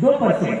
2%।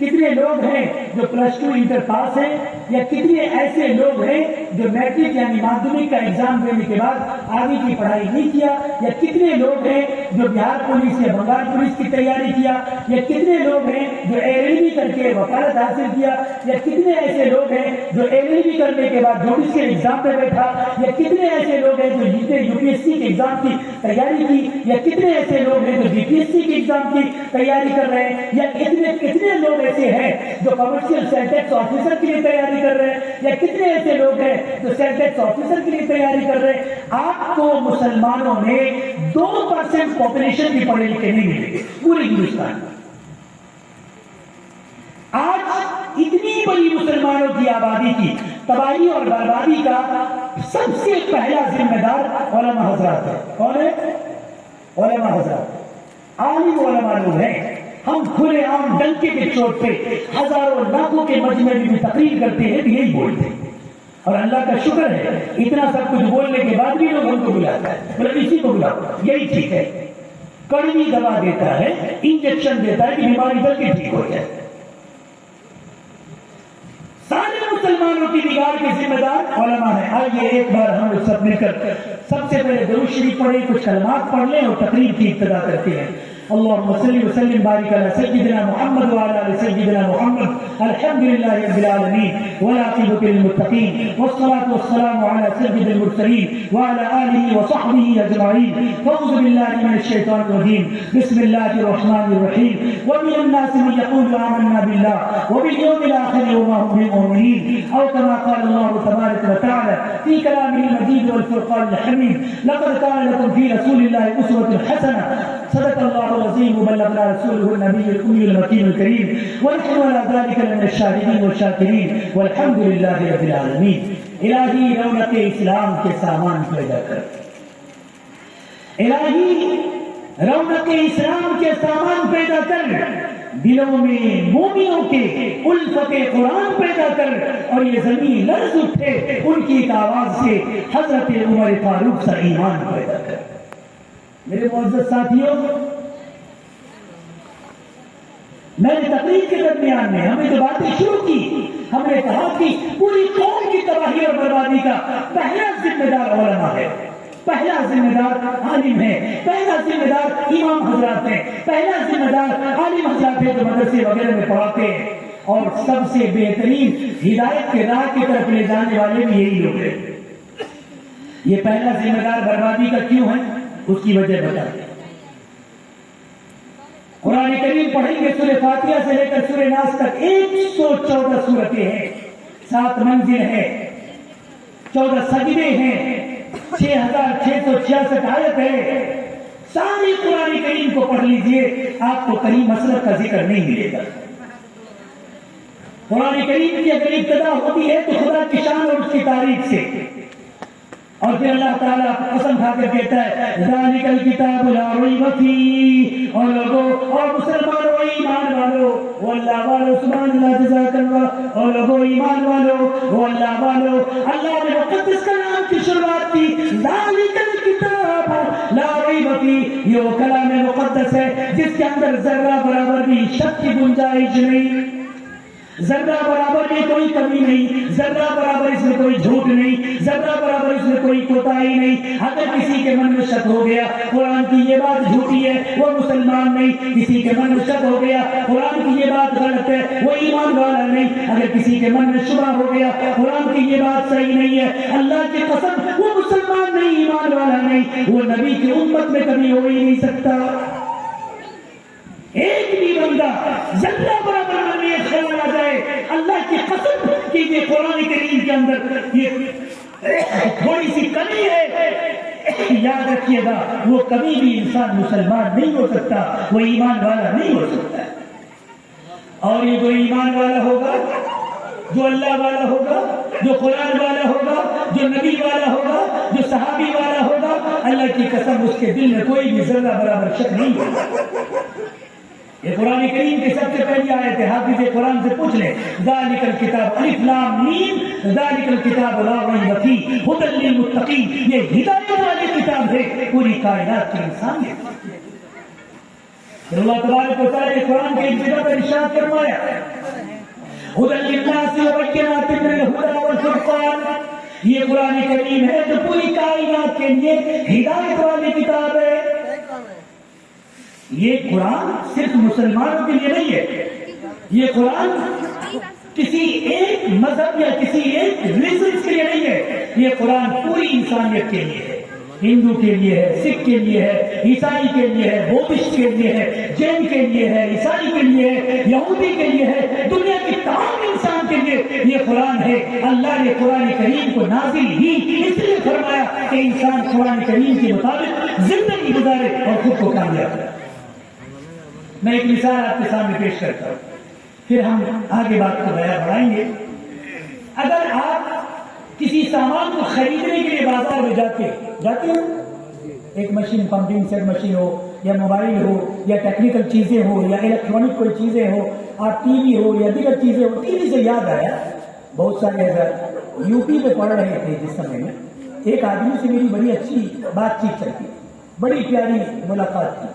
کتنے لوگ ہیں جو پلس 2 انٹر پاس ہیں، یا کتنے ایسے لوگ ہیں جو میٹرک یعنی مادھمک کا ایگزام دینے کے بعد آگے کی پڑھائی نہیں کیا، یا کتنے لوگ ہیں جو بہار پولیس یا بنگال پولیس کی تیاری کیا، یا کتنے لوگ ہیں جو LLB کر کے وکالت حاصل کیا، یا کتنے ایسے لوگ ہیں جو LLB کرنے کے بعد جوڈیشل ایگزام پہ بیٹھا، یا کتنے ایسے لوگ ہیں جو UPSC کے ایگزام کی تیاری کی، یا کتنے ایسے لوگ ہیں جو BPSC کے ایگزام کی تیاری کر رہے ہیں، یا کتنے لوگ ایسے ہیں جو کمرشل سیل ٹیکس آفیسر کے لیے تیاری کر رہے ہیں، یا کتنے ایسے لوگ ہیں جو سیل ٹیکس آفیسر کے لیے تیاری کر رہے ہیں۔ آپ کو مسلمانوں میں 2% پاپولیشن کی پڑھے لکھے نہیں ملے گی پورے ہندوستان میں۔ آج اتنی بڑی مسلمانوں کی آبادی کی تباہی اور بربادی کا سب سے پہلا ذمہ دار علماء حضرات ہے۔ کون ہے؟ علماء حضرات، عالم علماء لوگ ہیں۔ ہم کھلے عام ڈنکے کے چوٹ پہ ہزاروں لاکھوں کے مجمع میں بھی تقریر کرتے ہیں تو یہی بولتے ہیں، اور اللہ کا شکر ہے اتنا سب کچھ بولنے کے بعد بھی لوگ ہم کو بلاتا ہے، مطلب اسی کو بلاتا ہے، یہی ٹھیک ہے۔ کڑوی دوا دیتا ہے، انجیکشن دیتا ہے کہ بیماری بلکہ ٹھیک ہو جائے۔ سارے مسلمانوں کی بگاڑ کے ذمہ دار علماء ہیں۔ آئیے ایک بار ہم لوگ سب مل کر سب سے پہلے درود شریف پڑھیں، کچھ کلمات پڑھ لیں اور تقریر کی ابتدا کرتے ہیں۔ اللهم صل وسلم بارك على سيدنا محمد وعلى ال سيدنا محمد، الحمد لله رب العالمين والعاقبة للمتقين، والصلاة والسلام على سيد المرسلين وعلى آله وصحبه أجمعين۔ فأعوذ بالله من الشيطان الرجيم، بسم الله الرحمن الرحيم۔ ومن الناس من يقول آمنا بالله وباليوم الآخر وما هم بمؤمنين، أو كما قال الله تبارك وتعالى في كلامه المجيد والفرقان الحميد، لقد كان لكم في رسول الله أسوة حسنة، صدق الله العظيم وبلغنا رسوله النبي الأمي المكين الكريم، ونحن على ذلك من الشاهدين والشاكرين، والحمد لله رب العالمين۔ الہی رونق اسلام کے سامان پیدا کر، الہی رونق اسلام کے سامان پیدا کر، دلوں میں مومنوں کے الفت قرآن پیدا کر، اور یہ زمین لرز اٹھے ان کی ایک آواز سے حضرت عمر فاروق سا ایمان پیدا کر۔ میرے معزز ساتھیوں، میں نے تقریر کے درمیان میں ہمیں جو باتیں شروع کی، ہم نے کہا کہ پوری قوم کی تباہی اور بربادی کا پہلا ذمہ دار علماء ہے، پہلا ذمہ دار عالم ہے، پہلا ذمہ دار امام حضرات ہیں، پہلا ذمہ دار عالم حضرات ہیں جو مدرسے وغیرہ میں پڑھاتے ہیں، اور سب سے بہترین ہدایت کے راہ کی طرف لے جانے والے بھی یہی لوگ ہیں۔ یہ پہلا ذمہ دار بربادی کا کیوں ہے، اس کی وجہ بتاتے ہیں۔ قرآن کریم پڑھیں گے سورہ فاتحہ سے لے کر سورہ ناس تک 114 سورتیں ہیں، 7 منزل ہیں، 14 سجدے ہیں، 6666 آیت ہے۔ ساری قرآن کریم کو پڑھ لیجئے، آپ کو کریم مسلک کا ذکر نہیں ملے گا۔ قرآن کریم کی اگر ابتدا ہوتی ہے تو خدا کی شان اور اس کی تعریف سے، اور پھر اللہ تعالیٰ قسم کھا کر کہتا ہے ذالک الکتاب لا ریب فیہ، اور لوگوں اور مسلمانوں ایمان والو وہ اللہ والو سبحان اللہ جزاک اللہ، اور لوگوں ایمان والو وہ اللہ والو، اللہ نے مقدس کلام کی شروعات کی، ذالک الکتاب لا ریب فیہ، یہ وہ کلام مقدس ہے جس کے اندر ذرہ برابر بھی شک کی گنجائش نہیں، ذرہ برابر میں کوئی کمی نہیں، ذرہ برابر اس میں کوئی جھوٹ نہیں، ذرہ برابر اس میں کوئی کوتاہی نہیں۔ اگر کسی کے من میں شک ہو گیا قرآن کی یہ بات جھوٹی ہے وہ مسلمان نہیں، کسی کے من میں شک ہو گیا قرآن کی یہ بات غلط ہے وہ ایمان والا نہیں، اگر کسی کے من میں شبہ ہو گیا قرآن کی یہ بات صحیح نہیں ہے، اللہ کی قسم وہ مسلمان نہیں، ایمان والا نہیں، وہ نبی کی امت میں کبھی ہو ہی نہیں سکتا۔ ایک بھی بندہ ذرہ برابر من میں یہ خیال آ جائے اللہ کی قسم کہ یہ قرآن کریم کے اندر یہ تھوڑی سی کمی ہے، یاد رکھیے گا وہ کبھی بھی انسان مسلمان نہیں ہو سکتا، وہ ایمان والا نہیں ہو سکتا۔ اور یہ جو ایمان والا ہوگا، جو اللہ والا ہوگا، جو قرآن والا ہوگا، جو نبی والا ہوگا، جو صحابی والا ہوگا، اللہ کی قسم اس کے دل میں کوئی بھی ذرہ برابر شک نہیں ہوگا۔ یہ قرآن کریم کی سب سے پہلی آیت ہے، حافظ قرآن سے پوچھ لیں ذالک الکتاب الف لام میم ذالک الکتاب لا ریب فیہ ھدی للمتقین، یہ ہدایت والی کتاب ہے پوری کائنات کے انسان ہے۔ اللہ تبارک و تعالیٰ نے قرآن کے ابتدا پر ارشاد فرمایا ہدی للناس وبینات من الہدی والفرقان. یہ قرآن کریم ہے جو پوری کائنات کے لیے ہدایت والی کتاب ہے. یہ قرآن صرف مسلمانوں کے لیے نہیں ہے. یہ قرآن کسی ایک مذہب یا کسی ایک ریلیجن کے لیے نہیں ہے. یہ قرآن پوری انسانیت کے لیے ہے. ہندو کے لیے ہے, سکھ کے لیے ہے, عیسائی کے لیے ہے, بودھسٹ کے لیے ہے, جین کے لیے ہے, عیسائی کے لیے ہے, یہودی کے لیے ہے, دنیا کے تمام انسان کے لیے یہ قرآن ہے. اللہ نے قرآن کریم کو نازل ہی اس لیے فرمایا کہ انسان قرآن کریم کے مطابق زندگی گزارے اور خود کو کامیاب کرے. میں ایک مثال آپ کے سامنے پیش کرتا ہوں, پھر ہم آگے بات کو بڑھائیں گے. اگر آپ کسی سامان کو خریدنے کے لیے بازار میں جاتے ہیں, ایک مشین, پمپنگ سیٹ مشین ہو یا موبائل ہو یا ٹیکنیکل چیزیں ہو یا الیکٹرانک کوئی چیزیں ہو, آپ ٹی وی ہو یا دیگر چیزیں ہو. ٹی وی سے یاد آیا, بہت سارے اگر یو پی میں پڑھ رہے تھے جس سمے میں, ایک آدمی سے میری بڑی اچھی بات چیت چلتی, بڑی پیاری ملاقات تھی.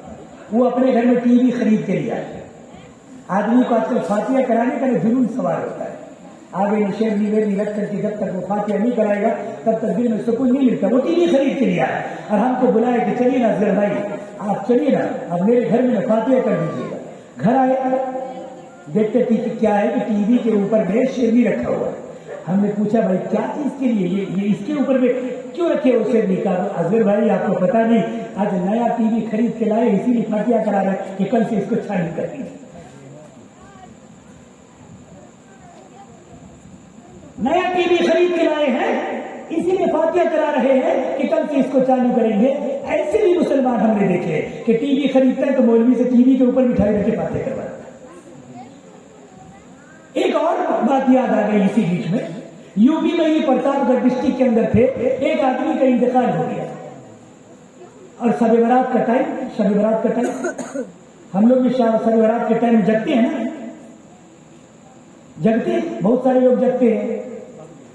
وہ اپنے گھر میں ٹی وی خرید کے لے آئے. آدمی کو آج کل فاتحہ کرانے کا جنون سوار ہوتا ہے. آگے نشیر نیویرنی رکھ کر کے جب تک وہ فاتحہ نہیں کرائے گا تب تک دل میں سکون نہیں ملتا. وہ ٹی وی خرید کے لے آیا اور ہم کو بلائے کہ چلیے نا اصغر بھائی, آپ چلیے نا, اب میرے گھر میں فاتحہ کر دیجیے گا. گھر آئے, دیکھتے تھے کہ کیا ہے کہ ٹی وی کے اوپر میں شیرنی رکھا ہوا ہے. ہم نے پوچھا بھائی کیا چیز کے لیے, یہ اس کے اوپر میں کیوں رکھے ہو شیرنی کا؟ اصغر بھائی آپ کو پتا نہیں, آج نیا ٹی وی خرید کے لائے اسی لیے فاتحہ کرا رہے کہ کل سے اس کو چھانی کر دیں. نیا ٹی وی خرید کے لائے ہیں اسی لیے فاتحہ کرا رہے ہیں کہ کل سے اس کو چالو کریں گے. ایسے بھی مسلمان ہم نے دیکھے کہ ٹی وی خریدتا ہے تو مولوی سے ٹی وی کے اوپر مٹھائی رکھ کے فاتحہ کرواتا ہے. ایک اور بات یاد آ گئی اسی بیچ میں, یو پی میں یہ پرتاپ گڑھ ڈسٹرکٹ کے اندر تھے, ایک آدمی کا انتقال ہو گیا اور شب برات کا ٹائم, ہم لوگ بھی شب برات کے ٹائم جگتے ہیں نا, جگتے بہت سارے لوگ جگتے ہیں.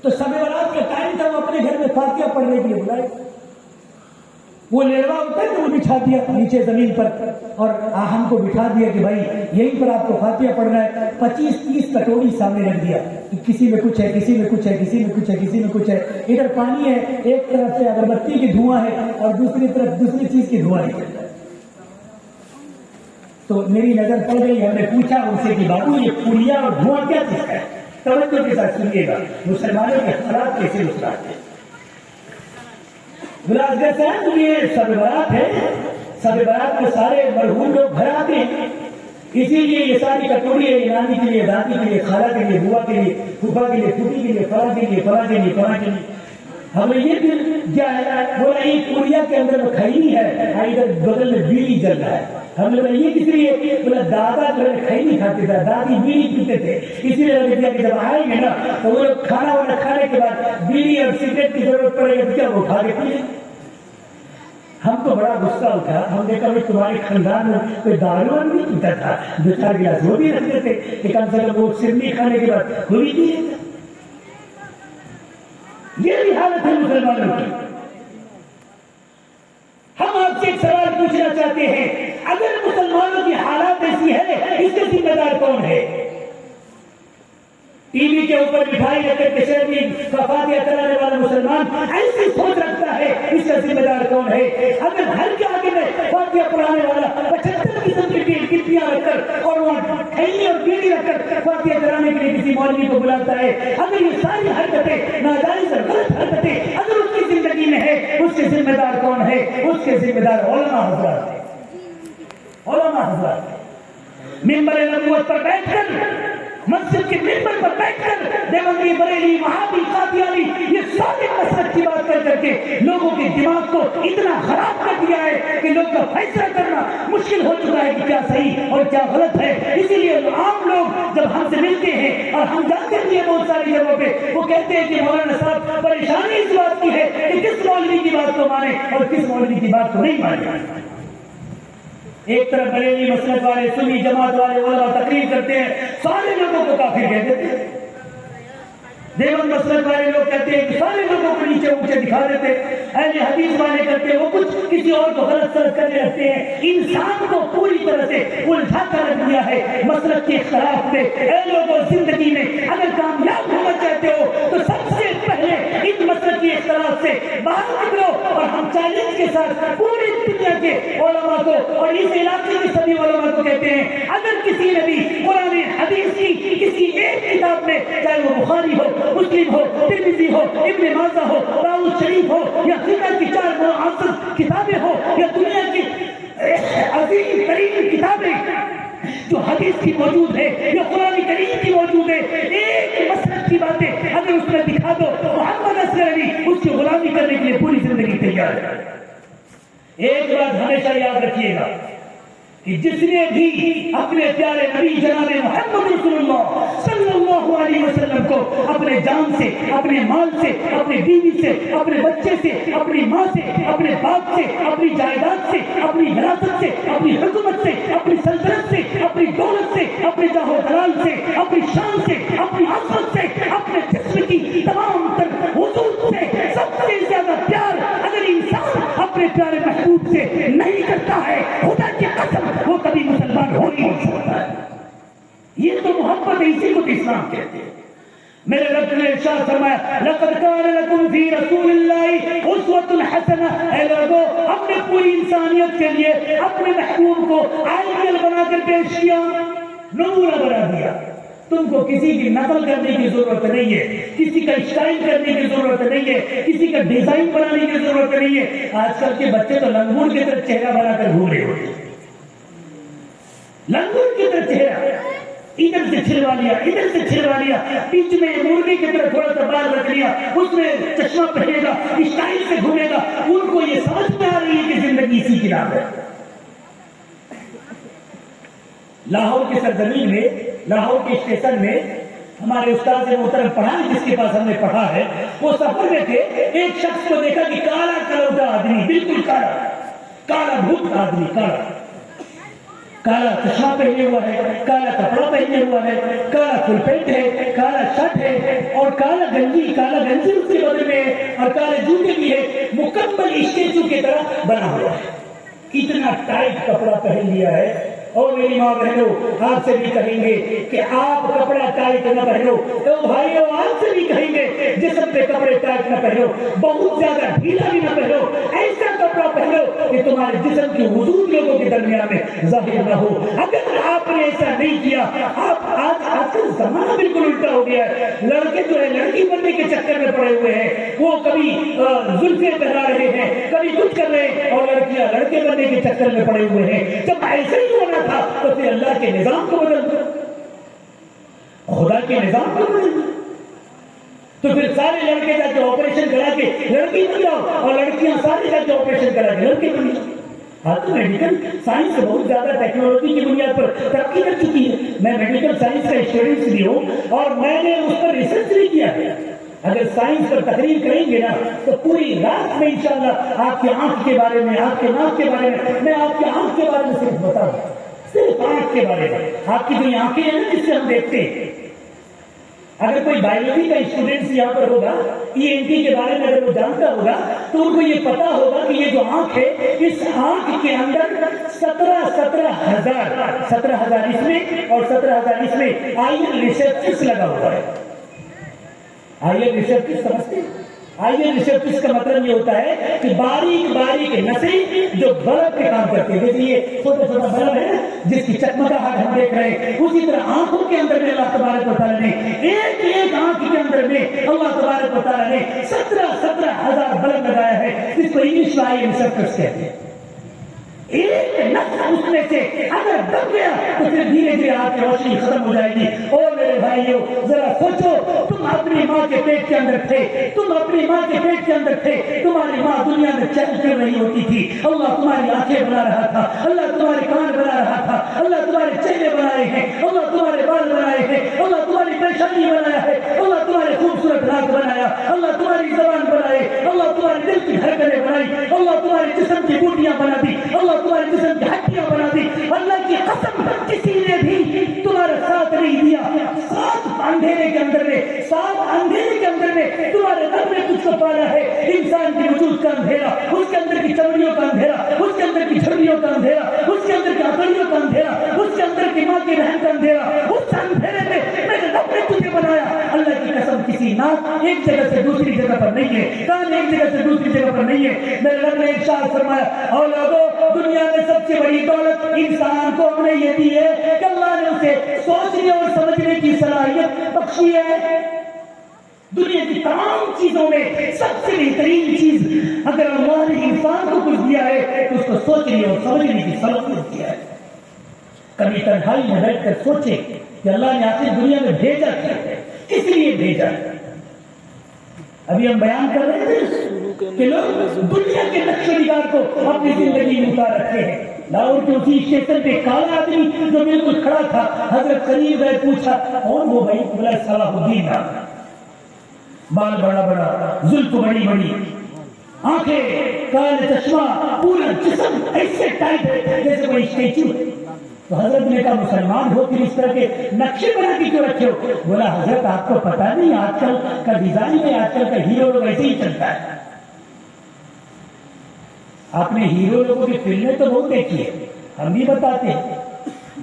تو شب برات کا ٹائم تھا, وہ اپنے گھر میں فاتحہ پڑھنے کے لیے بلائے. وہ لیروا ہوتا ہے تو وہ بچھا دیا نیچے زمین پر اور ہم کو بٹھا دیا کہ بھائی یہیں پر آپ کو فاتحہ پڑھنا ہے. 25-30 کٹوری سامنے رکھ دیا, کسی میں کچھ ہے, کسی میں کچھ ہے, کسی میں کچھ ہے, کسی میں کچھ ہے. ادھر پانی ہے, ایک طرف سے اگربتی کی دھواں ہے اور دوسری طرف دوسری چیز کی دھواں نکلتا ہے. تو میری نظر پڑ گئی, ہم نے پوچھا ان سے کہ بابو یہ پڑیا اور دھواں کیا چیز ہے؟ توجہ کے ساتھ سنیے گا, مسلمانوں کے خلاف کیسے مسلاتے ہیں. یہ شب برات ہے, شب برات کے سارے مرحوم لوگ گھر آتے ہیں, اسی لیے یہ ساری کٹوری ہے نانی کے لیے, دادی کے لیے, خالہ کے لیے, بوا کے لیے, پھوپھا کے لیے, پھوپھی کے لیے, فلاں کے لیے, فلاں کے لیے, فلاں کے لیے. ہمیں یہ دل کیا ہے, بولا یہ پوریا کے اندر وہ کھائی ہے, ادھر بغل میں بیڑی جل رہا ہے. ہم نے یہ کس لیے, بولا دادا جو ہے کھائی نہیں کھاتے تھے, دادی بیڑی پیتے تھے, اسی لیے لگے دیا کہ جب آئیں گے نا تو وہ لوگ کھانا وانا کھانے کے بعد بیڑی اور سگریٹ کی ضرورت پڑے گا تو کیا وہ کھا کے پیے. ہم کو بڑا غصہ اٹھا, ہم نے کہا تمہارے خاندان میں کوئی دارو نہیں پیتا تھا, 2-4 گلاس وہ بھی رکھتے تھے کہ کم سے کم وہ سرنی کھانے کے بعد کوئی پیے. یہ بھی حالت ہے مسلمانوں کی. ہم آپ سے ایک سوال پوچھنا چاہتے ہیں, اگر مسلمانوں کی حالات ایسی ہے اس کے ذمہ دار کون ہے؟ ٹی وی کے اوپر مٹھائی رکھ کر کے شہری فاتحہ کرانے والا مسلمان ایسی سوچ رکھتا ہے, اس کا ذمہ دار کون ہے؟ اگر گھر کے آگے میں فاتحہ پڑھانے والا 75 قسم کی کٹیاں رکھ کر اور وہ کھئی اور بیڑی رکھ کر فاتحہ کرانے کے لیے کسی مولوی کو بلاتا ہے, اگر یہ ساری حرکتیں ناجائز اور غلط حرکتیں اگر اس کی زندگی میں ہے, اس کے ذمہ دار کون ہے؟ اس کے ذمہ دار علماء حضرات ہیں. علماء حضرات منبر نبوت پر بیٹھ کر, مسجد کے ممبر پر بیٹھ کر دیوبندی, بریلی, وہابی, قادیانی یہ سارے مسلک کی بات کر کے لوگوں کے دماغ کو اتنا خراب کر دیا ہے کہ لوگ کا فیصلہ کرنا مشکل ہو چکا ہے کہ کیا صحیح اور کیا غلط ہے. اسی لیے عام لوگ جب ہم سے ملتے ہیں اور ہم جانتے ہیں بہت ساری جگہوں پہ وہ کہتے ہیں کہ مولانا صاحب پریشانی اس بات کی ہے کہ کس مولوی کی بات کو مانے اور کس مولوی کی بات کو نہیں مانے. ایک طرف بریلی مسلک والے, سنی جماعت والے علماء تقریر کرتے ہیں, سارے لوگوں کو کافر کہہ دیتے ہیں. دیوبند مسلک والے لوگ کہتے ہیں کہ سارے لوگوں کو نیچے اونچے دکھا دیتے، اہل حدیث والے کرتے ہیں وہ کچھ کسی اور کو غلط سلط کرنے رکھتے ہیں. انسان کو پوری طرح سے الجھا کر رکھ دیا ہے مسلک کے اختلاف میں. اے لوگوں، زندگی میں اگر کامیاب ہونا چاہتے ہو تو سب سے پہلے ان مسلک کے اختلاف سے باہر نکلو. اور ہم چیلنج کے ساتھ پوری دنیا کے علماء کو اور اس علاقے کے سبھی علماء کو کہتے ہیں، اگر کسی نے بھی قرآن حدیث کی کسی ایک کتاب میں، چاہے وہ بخاری ہو، مسلم ہو، ترمذی ہو، ابن ماجہ ہو، داؤد شریف ہو، یا فقہ کی 4 معاصر کتابیں ہو، یا دنیا کی عظیم ترین کتابیں جو حدیث کی موجود ہے یا قرآن کریم کی موجود ہے، ایک مسلک کی باتیں اگر اس میں دکھا دو، محمد اصغر علی اس کی غلامی کرنے کے لیے پوری زندگی تیار ہے. ایک بات ہمیشہ یاد رکھیے گا کہ جس نے بھی اپنے پیارے نبی جناب محمد رسول اللہ صلی اللہ علیہ وسلم کو اپنے جان سے، اپنے مال سے، اپنے بیوی سے، اپنے بچے سے، اپنی ماں سے، اپنے باپ سے، اپنی جائیداد سے، اپنی وراثت سے، اپنی حکومت سے، اپنی سلطنت سے، اپنی دولت سے، اپنے جاہ و جلال سے، اپنی شان سے، اپنی عظمت سے، اپنے جسم کی تمام تر وجود سے سب سے زیادہ پیار اگر انسان اپنے پیارے محبوب سے نہیں کرتا ہے، خدا کی قسم وہ کبھی مسلمان ہو نہیں سکتا ہے. یہ تو محبت ہے، اسی کو اسلام کہتے ہیں. میرے رب نے ارشاد فرمایا، لقد کان لکم فی رسول اللہ اسوۃ حسنہ. اے لوگوں، ہم نے پوری انسانیت کے لیے اپنے محبوب کو آئیڈیل بنا کر پیش کیا، نمونہ بنا دیا. تم کو کسی کی نقل کرنے کی ضرورت نہیں ہے، کسی کا اسٹائل کرنے کی ضرورت نہیں ہے، کسی کا ڈیزائن بنانے کی ضرورت نہیں ہے. آج کل کے بچے تو لنگور کی طرح چہرہ بنا کر گھوم رہے ہوتے ہیں. لنگور کی طرح چہرہ، ادھر سے چھلوا لیا، ادھر سے چھلوا لیا، بیچ میں مرغی کی طرح تھوڑا سا بال رکھ لیا، اس میں چشمہ پہنے گا، اسٹائل سے گھومے گا. ان کو یہ سمجھ میں آ رہی ہے کہ زندگی اسی کی راہ ہے. لاہور کی سرزمین میں، لاہور کے اسٹیشن میں ہمارے استاد محترم پڑھائے، جس کے پاس ہم نے پڑھا ہے، وہ سفر میں تھے. ایک شخص کو دیکھا کہ کالا کلوٹا آدمی، بالکل کالا، کالا بھوت آدمی، کالا چشمہ پہنے ہوا ہے، کالا کپڑا پہنے ہوا ہے، کالا فل پینٹ ہے، کالا شرٹ ہے، اور کالا گنجی اس کے بدلے میں ہے، اور کالے جوتے بھی ہے. مکمل اسٹیچو کی طرح بنا ہوا ہے. اتنا ٹائٹ کپڑا پہن لیا ہے. اور میری ماں بہنوں، آپ سے بھی کہیں گے کہ آپ کپڑا ٹائٹ نہ پہنو. تو بھائیوں، آپ سے بھی کہیں گے جسم پہ کپڑے ٹائٹ نہ پہنو، بہت زیادہ ڈھیلا بھی نہ پہنو. ایسا کپڑا پہنو کہ تمہارے جسم کی وجود لوگوں کے درمیان میں ظاہر نہ ہو. اگر آپ نے ایسا نہیں کیا، آج کل زمانہ بالکل الٹا ہو گیا ہے. لڑکے جو ہے لڑکی بننے کے چکر میں پڑے ہوئے ہیں، وہ کبھی زلفیں پہنا رہے ہیں، کبھی کچھ کر رہے ہیں، اور لڑکیاں لڑکے بننے کے چکر میں پڑے ہوئے ہیں. جب ایسے ہی ہونا تھا تو پھر اللہ کے نظام کو بدل دو، خدا کے نظام کو بدل دو. تو پھر سارے لڑکے جا کے آپریشن کرا کے لڑکی بن جاؤ، اور لڑکیاں سارے جا کے آپریشن کرا کے لڑکے بن جاؤ. ہاں، تو میڈیکل سائنس بہت زیادہ ٹیکنالوجی کی بنیاد پر ترقی کر چکی ہے. میں میڈیکل سائنس کا اسٹوڈنٹ بھی ہوں، اور میں نے اس پر ریسرچ بھی کیا ہے. اگر سائنس پر تقریر کریں گے نا تو پوری رات میں انشاءاللہ آپ کی آنکھ کے بارے میں، آپ کے ناک کے بارے میں آپ کی آنکھ کے بارے میں صرف بتاؤں، صرف آنکھ کے بارے میں. آپ کی جو آنکھیں ہیں نا جس سے ہم دیکھتے ہیں، اگر کوئی بایولوجی کا اسٹوڈنٹ یہاں پر ہوگا، ENT کے بارے میں اگر وہ جانتا ہوگا تو ان کو یہ پتا ہوگا کہ یہ جو آنکھ ہے، اس آنکھ کے اندر 17,000 اس میں اور 17,000 اس میں آئین ریسپٹرز لگا ہوا ہے. آئین ریسپٹرز سمجھتے ہیں؟ آئین ریسپٹرز کا مطلب یہ ہوتا ہے کہ باریک باریک نسیں جو بلب کے کام کرتے ہیں. جیسے یہ چھوٹا چھوٹا بلب ہے جس کی چکمگاہٹ ہم دیکھ رہے ہیں، اسی طرح آنکھوں کے اندر میں اللہ تبارک و تعالیٰ نے ایک آنکھ کے اندر میں اللہ تبارک و تعالیٰ نے 17,000 بلب لگایا ہے، جس کو انگلش میں آئین ریسپٹرز کہتے ہیں. ایک نقص اس میں سے اگر دب گیا تو پھر دھیرے دھیرے آپ کی روشنی ختم ہو جائے گی. اور میرے بھائیوں، ذرا سوچو، تم اپنی ماں کے پیٹ کے اندر تھے، تمہاری ماں دنیا میں چل پھر رہی ہوتی تھی. اللہ تمہاری آنکھیں بنا رہا تھا، اللہ تمہارے کان بنا رہا تھا، اللہ تمہارے چہرے بنائے ہیں، اللہ تمہارے بال بنائے ہیں، اللہ تمہاری پریشانی بنایا ہے، اللہ تمہارے خوبصورت ناک بنایا، اللہ تمہاری زبان بنائے، اللہ تمہارے دل کی دھڑکنیں بنائی، اللہ تمہارے جسم کی بوٹیاں بنا دی، اللہ تمہارے جسم کی ہڈیاں بنا دی. اللہ کی قسم، کسی نے بھی تمہارا ساتھ نہیں دیا. ساتھ اندھیرے کے اندر میں، 7 اندھیرے کے اندر میں تمہارے رب نے تجھ کو پالا ہے۔ انسان کے وجود کا اندھیرا، اس کے اندر کی چمڑیوں کا اندھیرا، اس کے اندر کی جھڑیوں کا اندھیرا، اس کے اندر کی ہتھیلیوں کا اندھیرا، اس کے اندر کی ماں کی رحم کا اندھیرا، اس اندھیرے میں میرے رب نے تجھے بنایا۔ اللہ کی قسم کسی ناک ایک جگہ سے دوسری جگہ پر نہیں ہے، کان ایک جگہ سے دوسری جگہ پر نہیں ہے۔ میرے رب نے ارشاد فرمایا، اور لوگوں دنیا میں سب سے بڑی دولت انسان کو ہم نے یہ دی ہے کہ اللہ نے اسے سوچنے اور سمجھنے کی صلاحیت بخشی ہے۔ دنیا کی تمام چیزوں میں سب سے بہترین چیز اگر اللہ نے انسان کو کچھ دیا ہے تو اس کو سوچنے اور سمجھنے کی صلاحیت دیا ہے۔ کبھی تنہائی میں بیٹھ کر سوچے کہ اللہ نے آخر دنیا میں بھیجا کیا ہے، کس لیے بھیجا ہے۔ ابھی ہم بیان کر رہے تھے کہ لوگ دنیا کے نقش و نگار کو اپنی زندگی میں اتار رکھے ہیں۔ لاہور کے اسی اسٹیشن پہ کالا آدمی جو بالکل کھڑا تھا، حضرت قریب گئے پوچھا کون وہ بھائی؟ بولا صلاح الدین تھا، بال بڑا بڑا، زلف بڑی بڑی، آنکھیں، کالے چشمہ، پورا جسم ایسے ٹائٹ ہے جیسے کوئی اسٹیچو ہے۔ تو حضرت نے کہا مسلمان ہو پھر اس طرح کے نقشے بنا کے کیوں رکھے ہو؟ بولا حضرت آپ کو پتا نہیں آج کل کا ڈیزائن ہے، آج کل کا ہیرو لوگ ایسے ہی چلتا ہے۔ آپ نے ہیرو لوگوں کی فلمیں تو بہت دیکھی ہے، ہم بھی بتاتے ہیں،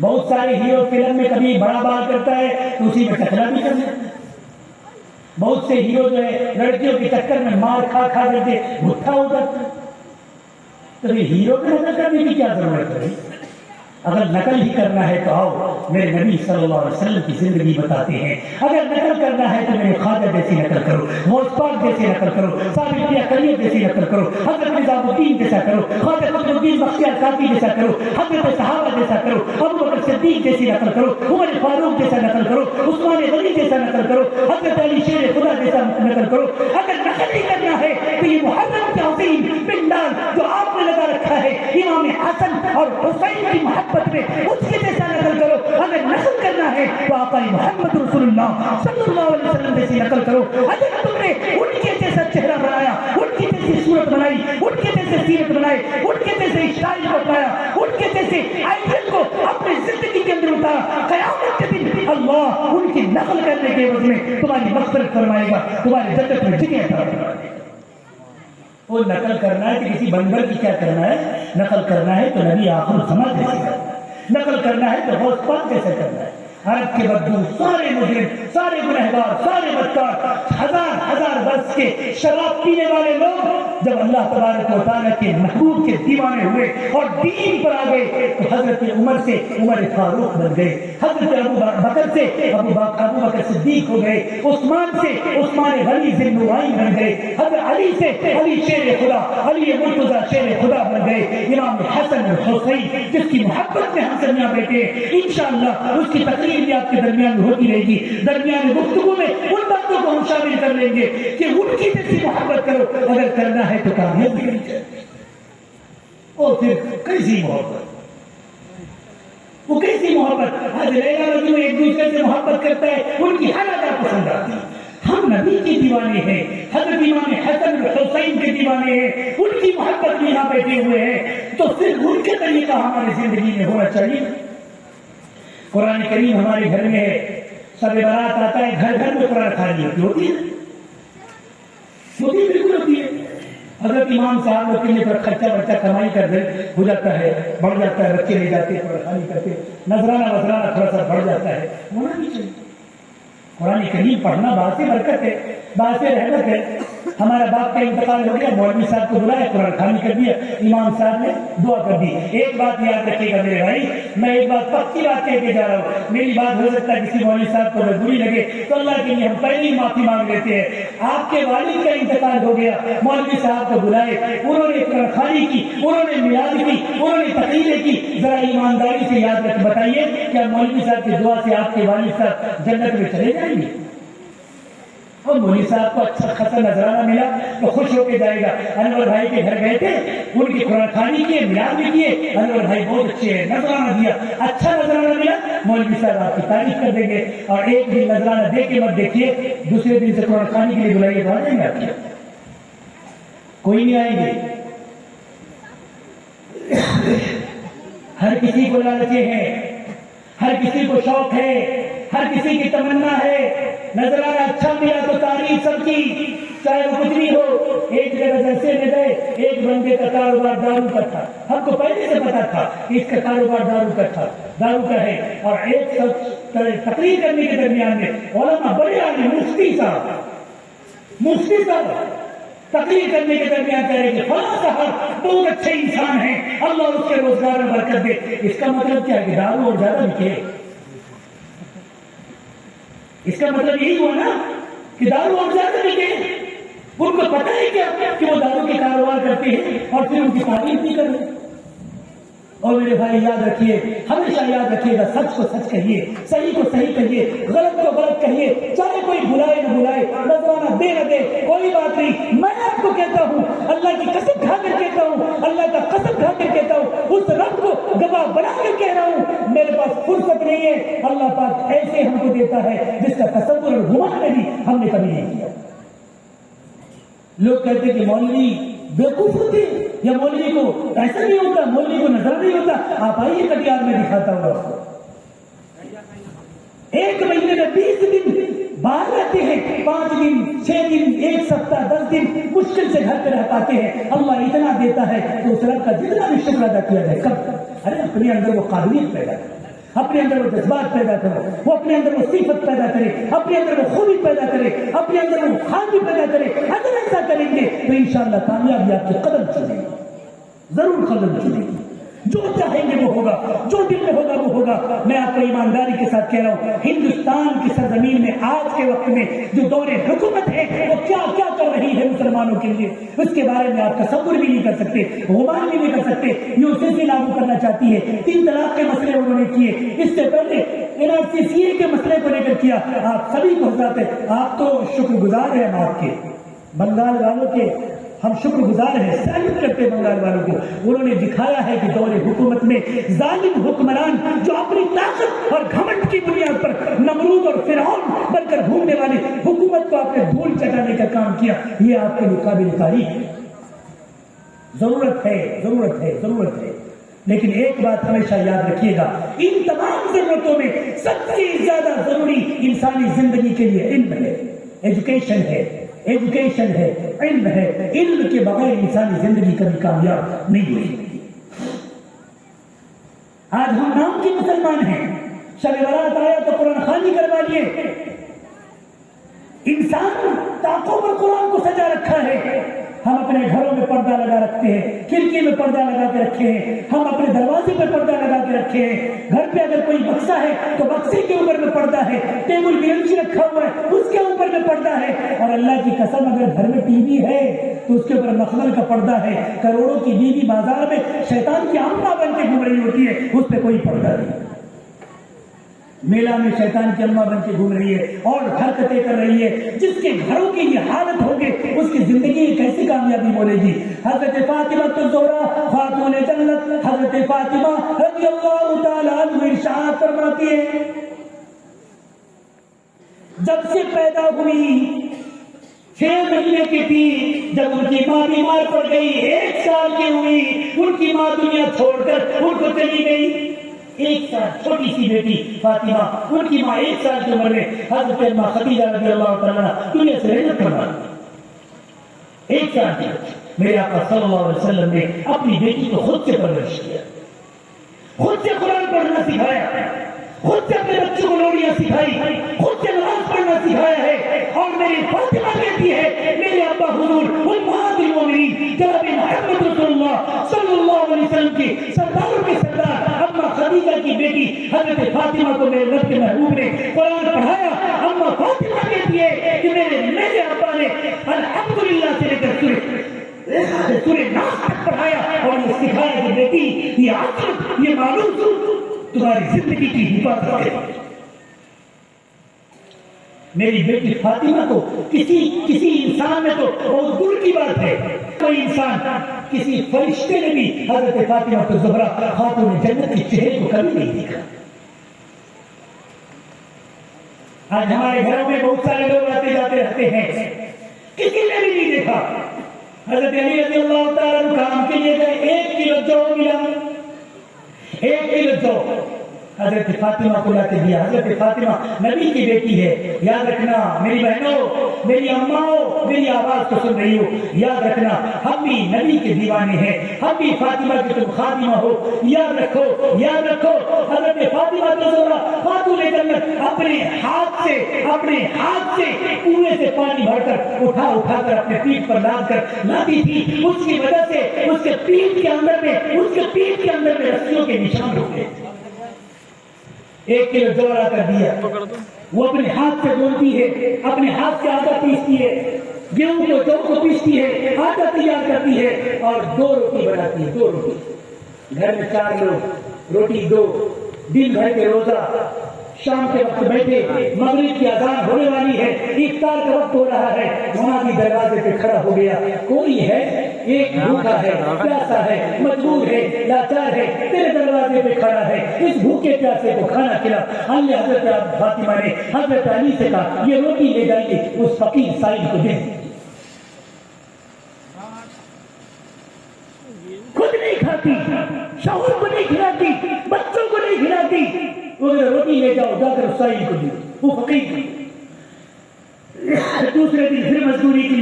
بہت سارے ہیرو فلم میں کبھی بڑا بال کرتا ہے تو اسی میں ٹکلا بھی کر لیتا ہے۔ بہت سے ہیرو جو ہے لڑکیوں کے چکر میں مار کھا کھا کر کے بھٹا ہو جاتا ہے۔ تو یہ ہیرو کی نقل کرنے کی کیا ضرورت ہے؟ اگر نقل ہی کرنا ہے تو آؤ میرے نبی صلی اللہ علیہ وسلم کی زندگی بتاتے ہیں۔ اگر نقل کرنا ہے تو میرے خواجہ جیسی نقل کرو، غوث پاک جیسی نقل کرو، ثابت اقلیت جیسی نقل کرو، حضرت نظام الدین جیسا کرو، خواجہ قطب الدین بختیار کاکی جیسا کرو، حضرت صحابہ جیسا کرو، ابو بکر صدیق جیسی نقل کرو، عمر فاروق جیسا نقل کرو، عثمان غنی جیسا نقل کرو، حضرت علی شیر خدا جیسا نقل کرو۔ اگر نقل ہی کرنا ہے تو یہ محرم کے عظیم پنڈال جو آپ نے لگا رکھا ہے امام حسن اور حسین کی محبت میں، اس کے جیسا نقل کرو۔ اگر نقل کرنا ہے تو آقا محمد رسول اللہ صلی اللہ علیہ وسلم جیسی نقل کرو۔ اگر تم نے ان کے جیسا چہرہ بنایا، ان کی جیسی صورت بنائی، ان کے جیسے سیرت بنائے، ان کے جیسے اسٹائل کو اپنایا، ان کے جیسے آئیڈیل کو اپنی زندگی کے اندر اتارا، قیامت کے دن اللہ ان کی نقل کرنے کے عوض میں تمہاری مغفرت فرمائے گا، تمہاری جنت میں جگہ عطا فرمائے گا۔ وہ نقل کرنا ہے کہ کسی بندر کی کیا کرنا ہے؟ نقل کرنا ہے تو نبی آخر الزمان جیسے کرنا ہے، نقل کرنا ہے تو غوث پاک جیسے کرنا ہے۔ عرب کے بدبو، سارے مجرم، سارے گنہگار، سارے بدکار، ہزار برس کے شراب پینے والے لوگ جب اللہ تبارک و تعالیٰ کے محبوب کے دیوانے ہوئے اور دین پر آ گئے تو حضرت عمر سے عمر فاروق بن گئے، حضرت ابو بکر سے ابو بکر صدیق ہو گئے، عثمان سے عثمان غنی ذی النورین بن گئے، حضرت علی سے علی شیر خدا، علی مرتضیٰ شیر خدا بن گئے، امام حسن حسین جس کی محبت میں ہم سب یہاں بیٹھے ہیں، انشاءاللہ اس کی تقریر بھی آپ کے درمیان میں ہوتی رہے گی۔ درمیان گفتگو میں ان باتوں کو ہم شامل کر لیں گے کہ ان کی جیسی محبت کرو، اگر کرنا ہے تو کامیاب کرنی چاہیے۔ اور پھر کیسی محبت، وہ کیسی محبت؟ آج لیلا مجنو ایک دوسرے سے محبت کرتا ہے، ان کی ہر ادا پسند آتی ہے۔ ہم نبی کے دیوانے ہیں، حضرت امام حسن حسین کے دیوانے ہیں، ان کی محبت میں یہاں بیٹھے ہوئے ہیں، تو پھر ان کے طریقہ ہماری زندگی میں ہونا چاہیے۔ قرآن کریم ہمارے گھر میں ہے، شب برات آتا ہے، گھر گھر میں قرآن خوانی ہوتی ہے، بالکل ہوتی ہے۔ حضرت امام صاحب لوگ کے پر خرچہ کمائی کر دے ہو جاتا ہے، بڑھ جاتا ہے، بچے لے جاتے ہیں قرآن خوانی کرتے، نذرانہ تھوڑا سا بڑھ جاتا ہے، ہونا بھی چاہیے۔ قرآن کریم پڑھنا باعث برکت ہے، باعث رحمت ہے۔ ہمارا باپ کا انتقال ہو گیا، مولوی صاحب کو بلایا، قرآن خوانی کر دیا، امام صاحب نے دعا کر دی۔ ایک بات یاد رکھیے گا میرے بھائی، میں ایک بات پکی بات کہہ کے جا رہا ہوں، میری بات ہو سکتا ہے کسی مولوی صاحب کو اگر بری لگے تو اللہ کے لیے ہم پہلے ہی معافی مانگ لیتے ہیں۔ آپ کے والد کا انتقال ہو گیا، مولوی صاحب کو بلائے، انہوں نے قرآن خوانی کی، انہوں نے میلاد کی، انہوں نے تقریریں کی، ذرا ایمانداری سے یاد رکھ بتائیے کیا مولوی صاحب کی دعا سے آپ کے والد صاحب جنت میں چلے جائیں گے؟ اور مولوی صاحب کو اچھا خاصا نذرانہ ملا تو خوش ہو کے جائے گا۔ انور بھائی کے گھر گئے تھے، ان کی قرآن خوانی کیے، میلاد بھی کیے، انور بھائی بہت اچھے ہیں، نذرانہ دیا، اچھا نذرانہ ملا، مولوی صاحب آپ کی تعریف کر دیں گے۔ اور ایک دن نذرانہ دے کے مت دیکھیے، دوسرے دن سے قرآن خوانی کے لیے بلائیے تو آ جائیں گے آپ کے؟ کوئی نہیں آئیں گے۔ ہر کسی کو لالچے ہیں، ہر کسی کو شوق ہے، ہر کسی کی تمنا ہے نظرانہ اچھا ملا تو تعریف سب کی، چاہے وہ کچھ بھی ہو۔ ایک جگہ جیسے میں گئے، ایک بندے کا کاروبار دارو کا تھا، ہم کو پہلے سے پتا تھا کہ اس کا کاروبار دارو کا تھا، دارو کا ہے، اور ایک شخص تقریر کرنے کے درمیان میں علماء بڑے آدمی مفتی صاحب تقریر کرنے کے درمیان کہہ رہے کہ فلاں صاحب بہت اچھے انسان ہیں، اللہ اس کے روزگار میں برکت دے۔ اس کا مطلب کیا ہے کہ دارو اور زیادہ بکے؟ اس کا مطلب یہی ہوا نا کہ دارو اور زیادہ بکے۔ ان کو پتہ ہے کیا کہ وہ دارو کے کاروبار کرتے ہیں اور پھر ان کی تعریف نہیں کر رہے۔ اور میرے بھائی یاد رکھیے، ہمیشہ یاد رکھیے گا، سچ کو سچ کہیے، صحیح کو صحیح کہیے، غلط کو غلط کہیے، چاہے کوئی بلائے نہ بلائے، نظرانہ دے نہ دے، کوئی بات نہیں۔ میں آپ کو کہتا ہوں، اللہ کی قسم کھا کر کہتا ہوں، اللہ کا قسم کھا کر کہتا ہوں، اس رب کو گواہ بنا کر کہہ رہا ہوں، میرے پاس فرصت نہیں ہے۔ اللہ پاک ایسے ہم کو دیتا ہے جس کا تصور اور گمان میں بھی ہم نے کبھی نہیں کیا۔ لوگ کہتے کہ مولوی بیوقوف ہوتے یا مولوی کو ایسا نہیں ہوتا، مولوی کو نظر نہیں ہوتا۔ آپ آئیے کٹیہار میں دکھاتا ہوں آپ کو، ایک مہینے میں 20 دن باہر رہتے ہیں، 5 دن 6 دن 1 ہفتہ 10 دن مشکل سے گھر پہ رہ پاتے ہیں۔ اللہ اتنا دیتا ہے تو اس رب کا جتنا بھی شکر ادا کیا جائے۔ کب؟ ارے اپنے اندر وہ قابلیت پیدا کرے، اپنے اندر وہ جذبات پیدا کرے، وہ اپنے اندر وہ صفت پیدا کرے، اپنے اندر وہ خوبی پیدا کرے، اپنے اندر وہ خامی پیدا کرے۔ اگر ایسا کریں گے تو انشاءاللہ کامیابی آپ کے قدم چلے گی، ضرور قدم چلے گی۔ جو چاہیں گے وہ ہوگا، جو دل میں ہوگا وہ ہوگا۔ میں آپ کو ایمانداری کے ساتھ کہہ رہا ہوں، ہندوستان کی سرزمین میں آج کے وقت میں جو دور حکومت ہے وہ کیا کیا کر رہی ہے مسلمانوں کے لیے، اس کے بارے میں آپ تصور بھی نہیں کر سکتے، گمان بھی نہیں کر سکتے۔ UCC لاگو کرنا چاہتی ہے، 3 طلاق کے مسئلے انہوں نے کیے، اس سے پہلے NRC کے مسئلے کو لے کر کیا۔ آپ سبھی کو حضرات، آپ تو شکر گزار ہیں آپ کے، بنگال والوں کے ہم شکر گزار ہیں، سیلوٹ کرتے ہیں بنگال والوں کو۔ انہوں نے دکھایا ہے کہ دور حکومت میں ظالم حکمران جو اپنی طاقت اور گھمنڈ کی بنیاد پر نمرود اور فرعون بن کر گھومنے والے حکومت کو آپ نے دھول چٹانے کا کام کیا، یہ آپ کے لیے قابل تعریف ہے۔ ضرورت ہے، لیکن ایک بات ہمیشہ یاد رکھیے گا، ان تمام ضرورتوں میں سب سے زیادہ ضروری انسانی زندگی کے لیے علم ہے، ایجوکیشن ہے، علم ہے۔ علم کے بغیر انسانی زندگی کبھی کامیاب نہیں ہو سکتی۔ آج ہم نام کے مسلمان ہیں، شب برات آیا تو قرآن خوانی کروا لیے، انسان طاقوں پر قرآن کو سجا رکھا ہے۔ ہم اپنے گھروں میں پردہ لگا رکھتے ہیں، کھڑکی میں پردہ لگا کے رکھے ہیں، ہم اپنے دروازے پہ پردہ لگا کے رکھے ہیں، گھر پہ اگر کوئی بکسا ہے تو بکسے کے اوپر میں پردہ ہے، ٹیبل بیلچ رکھا ہوا ہے اس کے اوپر میں پردہ ہے، اور اللہ کی قسم اگر گھر میں ٹی وی ہے تو اس کے اوپر مخمل کا پردہ ہے۔ کروڑوں کی بیوی بازار میں شیطان کی اماں بن کے گھوم رہی ہوتی ہے، اس پہ کوئی پردہ نہیں۔ میلہ میں شیطان کی اماں بن کے گھوم رہی ہے اور حرکتیں کر رہی ہے۔ جس کے گھروں کی یہ حالت ہوگی اس کی زندگی کیسی کامیابی بولے گی؟ حضرت فاطمہ الزہرا خاتون جنت، حضرت فاطمہ رضی اللہ تعالی عنہ ارشاد فرماتی ہے، جب سے پیدا ہوئی 6 مہینے کی تھی، جب ان کی ماں بیمار پڑ گئی، 1 سال کی ہوئی، ان کی ماں دنیا چھوڑ کر ان کو چلی گئی۔ 1 سال چھوٹی سی بیٹی فاطمہ، ان کی ماں 1 سال کی عمر میں حضرت اماں خدیجہ رضی اللہ تعالیٰ دنیا سے رحلت فرما دی۔ 1 سال کی میرے آقا صلی اللہ علیہ وسلم نے اپنی بیٹی کو خود سے پرورش کیا، خود سے قرآن پڑھنا سکھایا، خود سے اپنے بچوں کو لوریاں سکھائی، خود سے نماز پڑھنا سکھایا ہے۔ اور میری فاطمہ کہتی ہے، میرے ابا حضور امہات المومنین جناب محمد رسول اللہ صلی اللہ علیہ وسلم کی سرداروں کے سردار اماں خدیجہ کی بیٹی حضرت فاطمہ کو میرے رب کے محبوب نے قرآن پڑھایا۔ اماں فاطمہ کہتی ہے کہ میرے ابا نے الحمدللہ سے لے کر سورہ ناس تک پڑھایا اور یہ سکھایا کہ بیٹی یہ عقل، یہ معلوم تمہاری زندگی کی حفاظت ہے۔ میری بیٹی فاطمہ کو کسی انسان میں تو بہت دور کی بات ہے، کوئی انسان کسی فرشتے نے بھی حضرت فاطمہ الزہرا خاتون جنت کے چہرے کو کبھی نہیں دیکھا۔ آج ہمارے گھروں میں بہت سارے لوگ آتے جاتے رہتے ہیں، کسی نے بھی نہیں دیکھا۔ حضرت علی رضی اللہ تعالیٰ کام کے لیے گئے، 1 کلو جو ملا، 1 کلو جو حضرت فاطمہ کو لا کے دیا. حضرت فاطمہ نبی کی بیٹی ہے. یاد رکھنا میری بہنوں، میری اماؤں، میری آواز کو سن رہی ہو، یاد رکھنا ہم بھی نبی کے دیوانے ہیں، ہم بھی فاطمہ کی تم خادمہ ہو. یاد رکھو، یاد رکھو، حضرت فاطمہ زہرا خاتون جنت اپنے ہاتھ سے کنویں سے پانی بھر کر اٹھا کر اپنے پیٹھ پر لاد کر لاتی تھی. اس کی وجہ سے اس کے پیٹھ کے اندر میں رسیوں کے نشان ہوتے. 1 کلو جو لا کر دیا، وہ اپنے ہاتھ سے بولتی ہے، اپنے ہاتھ سے آٹا پیستی ہے، گیہوں کو جو کو پیستی ہے، آٹا تیار کرتی ہے اور 2 روٹی بناتی ہے. 2 روٹی، گھر میں 4 لوگ، روٹی 2، دن بھر کے روزہ. شام کے وقت بیٹھے، مغرب کی اذان ہونے والی ہے، افطار کا وقت ہو رہا ہے، منادی دروازے پہ کھڑا ہو گیا. کوئی ہے، ایک بھوکا ہے، پیاسا ہے، مجبور ہے، لاچار ہے، تیرے دروازے پہ کھڑا ہے، اس بھوکے پیاسے کو کھانا کھلا. حضرت فاطمہ نے حضرت علی سے کہا یہ روٹی لے جائیے اس فقیر سائل کو دیں. خود نہیں کھاتی، شوہر کو نہیں کھلاتی، بچوں کو نہیں کھلاتی. وہ روٹی لے جاؤ، جا کر سائل کو دو. وہ فقیر کو. دوسرے دن پھر مزدوری کے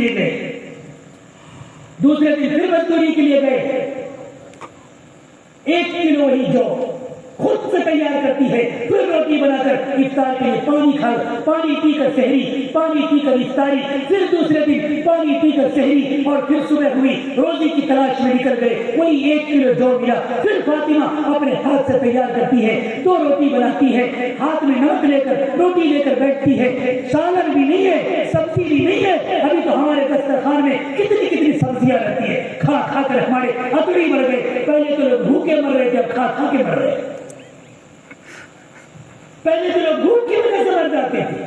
لیے گئے. 1 کلو ہی جو خود سے تیار کرتی ہے، پھر روٹی بنا کر افطار کے لیے پانی پی کر سحری، پانی پی کر افطاری، پھر دوسرے دن پانی پی کر سحری، اور پھر صبح ہوئی روزی کی تلاش میں نکل گئے. وہی 1 کلو جو ملا. پھر فاطمہ اپنے ہاتھ سے تیار کرتی ہے، 2 روٹی بناتی ہے، ہاتھ میں نمک لے کر روٹی لے کر بیٹھتی ہے. سالن بھی نہیں ہے، سبزی بھی نہیں ہے. ابھی تو ہمارے دسترخوان میں کتنی سبزیاں رہتی ہے. کھا کر ہمارے اتڑی مر گئے. پہلے تو لوگ بھوکے مر رہے تھے، اب کھا کے مر رہے. پہلے تو لوگ بھوک کی وجہ سے مر جاتے تھے،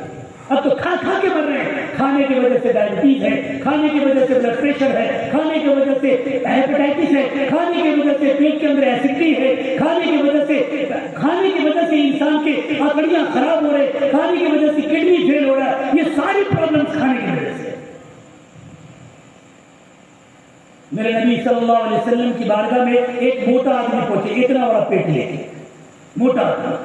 اب تو کھا کے مر رہے ہیں. کھانے کی وجہ سے ڈائبٹیز ہے، کھانے کی وجہ سے بلڈ پریشر ہے، کھانے کی وجہ سے ہیپیٹائٹس ہے، کھانے کی وجہ سے پیٹ کے اندر ایسیڈٹی ہے، کھانے کی وجہ سے انسان کے آنتڑیاں خراب ہو رہے، کھانے کی وجہ سے کڈنی فیل ہو رہا ہے. یہ ساری پرابلمز کھانے کی وجہ سے. میرے نبی صلی اللہ علیہ وسلم کی بارگاہ میں ایک موٹا آدمی پہنچے، اتنا بڑا پیٹ لے کے. موٹا آدمی.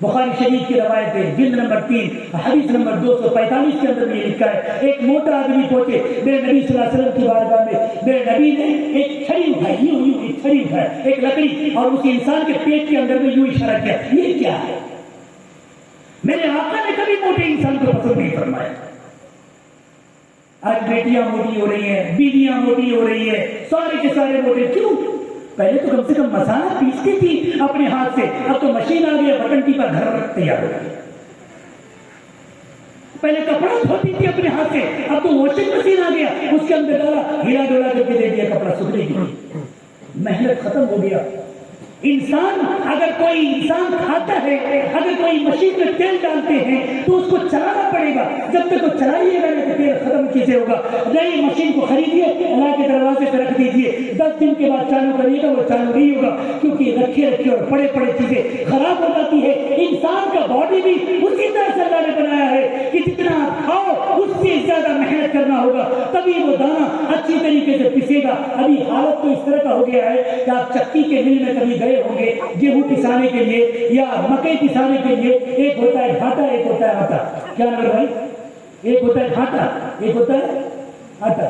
بخاری شریف کی روایت ہے، جلد نمبر 3 حدیث نمبر 245 کے اندر یہ لکھا ہے. ایک موٹا آدمی پہنچے میرے نبی صلی اللہ علیہ وسلم کی بارگاہ میں. میرے نبی نے ایک چھری اٹھائی، ایک لکڑی، اور اس انسان کے پیٹ کے اندر میں یوں اشارہ کیا. یہ کیا ہے؟ میرے آقا نے کبھی موٹے انسان کو پسند نہیں فرمایا. آج بیٹیاں موٹی ہو رہی ہیں، بیویاں موٹی ہو رہی ہیں، سارے کے سارے موٹے. کیوں؟ پہلے تو کم سے کم مسالہ پیستی تھی اپنے ہاتھ سے، اب تو مشین آ گیا، بٹن ٹپا گھر تیار ہو گیا. پہلے کپڑا دھوتی تھی اپنے ہاتھ سے، اب تو واشنگ مشین آ گیا، اس کے اندر ڈالا، ہلا ڈولا کر کے دے دیا کپڑا سکھنے کے لیے. محنت ختم ہو گیا. اگر کوئی انسان کھاتا ہے، اگر کوئی مشین میں تیل ڈالتے ہیں تو اس کو چلانا پڑے گا. جب تک وہ چلائیے گا نہیں تو تیل ختم کیسے ہوگا؟ نئی مشین کو خریدیے، اللہ کے دروازے پہ رکھ دیجیے، 10 دن کے بعد چالو کریے گا، وہ چالو نہیں ہوگا، کیونکہ رکھے اور پڑے چیزیں خراب ہو جاتی ہے. انسان کا باڈی بھی اسی طرح سے اللہ نے بنایا ہے کہ جتنا آپ کھاؤ اس سے زیادہ محنت کرنا ہوگا، تبھی وہ دانا اچھی طریقے سے پسے گا. ابھی حالت تو اس طرح کا ہو گیا ہے کہ آپ چکی کے مل میں کبھی گئے ہوں گے گیہوں پسانے کے لیے یا مکئی پسانے کے لیے. ایک ہوتا ہے گھاٹا، ایک ہوتا ہے آٹا. کیا نام بھائی؟ ایک ہوتا ہے گھاٹا، ایک ہوتا ہے آٹا.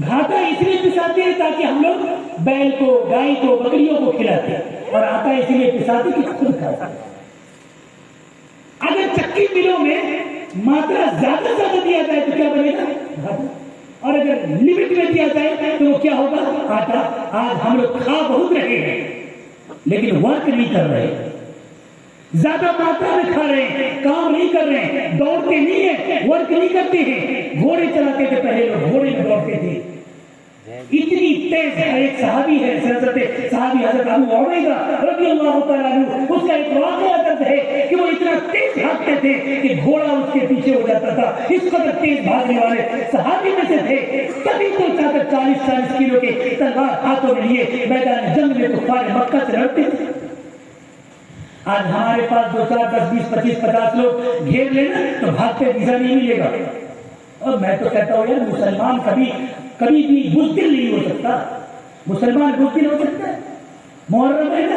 گھاٹا اس لیے پساتے ہیں تاکہ ہم لوگ بیل کو، گائے کو، بکریوں کو کھلاتے ہیں، اور آٹا اس لیے پساتے کہ خود کھاتے ہیں. اگر چکی ملوں میں ماترا زیادہ دیا جائے تو کیا بنے گا؟ گھاٹا. اور اگر لمٹ میں دیا جائے تو وہ کیا ہوگا؟ آٹا. آج ہم لوگ کھا بہت رہے ہیں لیکن ورک نہیں کر رہے. زیادہ ماترا میں کھا رہے ہیں، کام نہیں کر رہے ہیں، دوڑتے نہیں ہیں، ورک نہیں کرتے ہیں. گھوڑے چلاتے تھے پہلے لوگ، گھوڑے میں دوڑتے تھے. اتنی تیز ہے. ایک صحابی ہے، صحابی حضرت ابو عبیدہ رضی اللہ تعالیٰ عنہ، اس کا ایک واقعہ درج ہے کہ وہ اتنا تیز بھاگتے تھے کہ گھوڑا اس کے پیچھے ہو جاتا تھا. اس قدر تیز بھاگنے والے صحابی میں سے تھے. کبھی تو چاہ کر 40 کلو کے تلوار ہاتھوں میں لیے میدان جنگ میں کفار مکہ سے لڑتے تھے. آج ہمارے پاس 2 4 10 20 25 50 لوگ گھیر لینا تو بھاگتے ویزا نہیں ملے گا. اور میں تو کہتا ہوں یار، مسلمان کبھی بھی بزدل نہیں ہو سکتا. مسلمان بزدل ہو سکتا ہے؟ محرم ہے نا،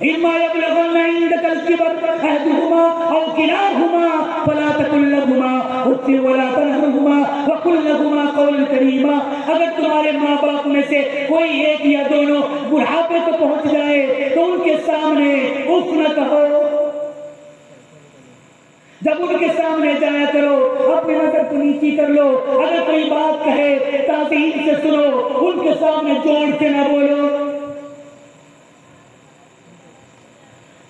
إما يبلغن عندك الكبر أحدهما أو كلاهما فلا تقل لهما أف ولا تنهرهما وقل لهما قولا كريما. اگر تمہارے ماں باپ میں سے کوئی ایک یا دونوں بڑھاپے کو پہنچ جائے تو ان کے سامنے اف نہ کہو. جب ان کے سامنے جایا کرو اپنے نظر کو نیچی کر لو. اگر کوئی بات کہے تعظیم سے سنو, ان کے سامنے جوڑ کے نہ بولو.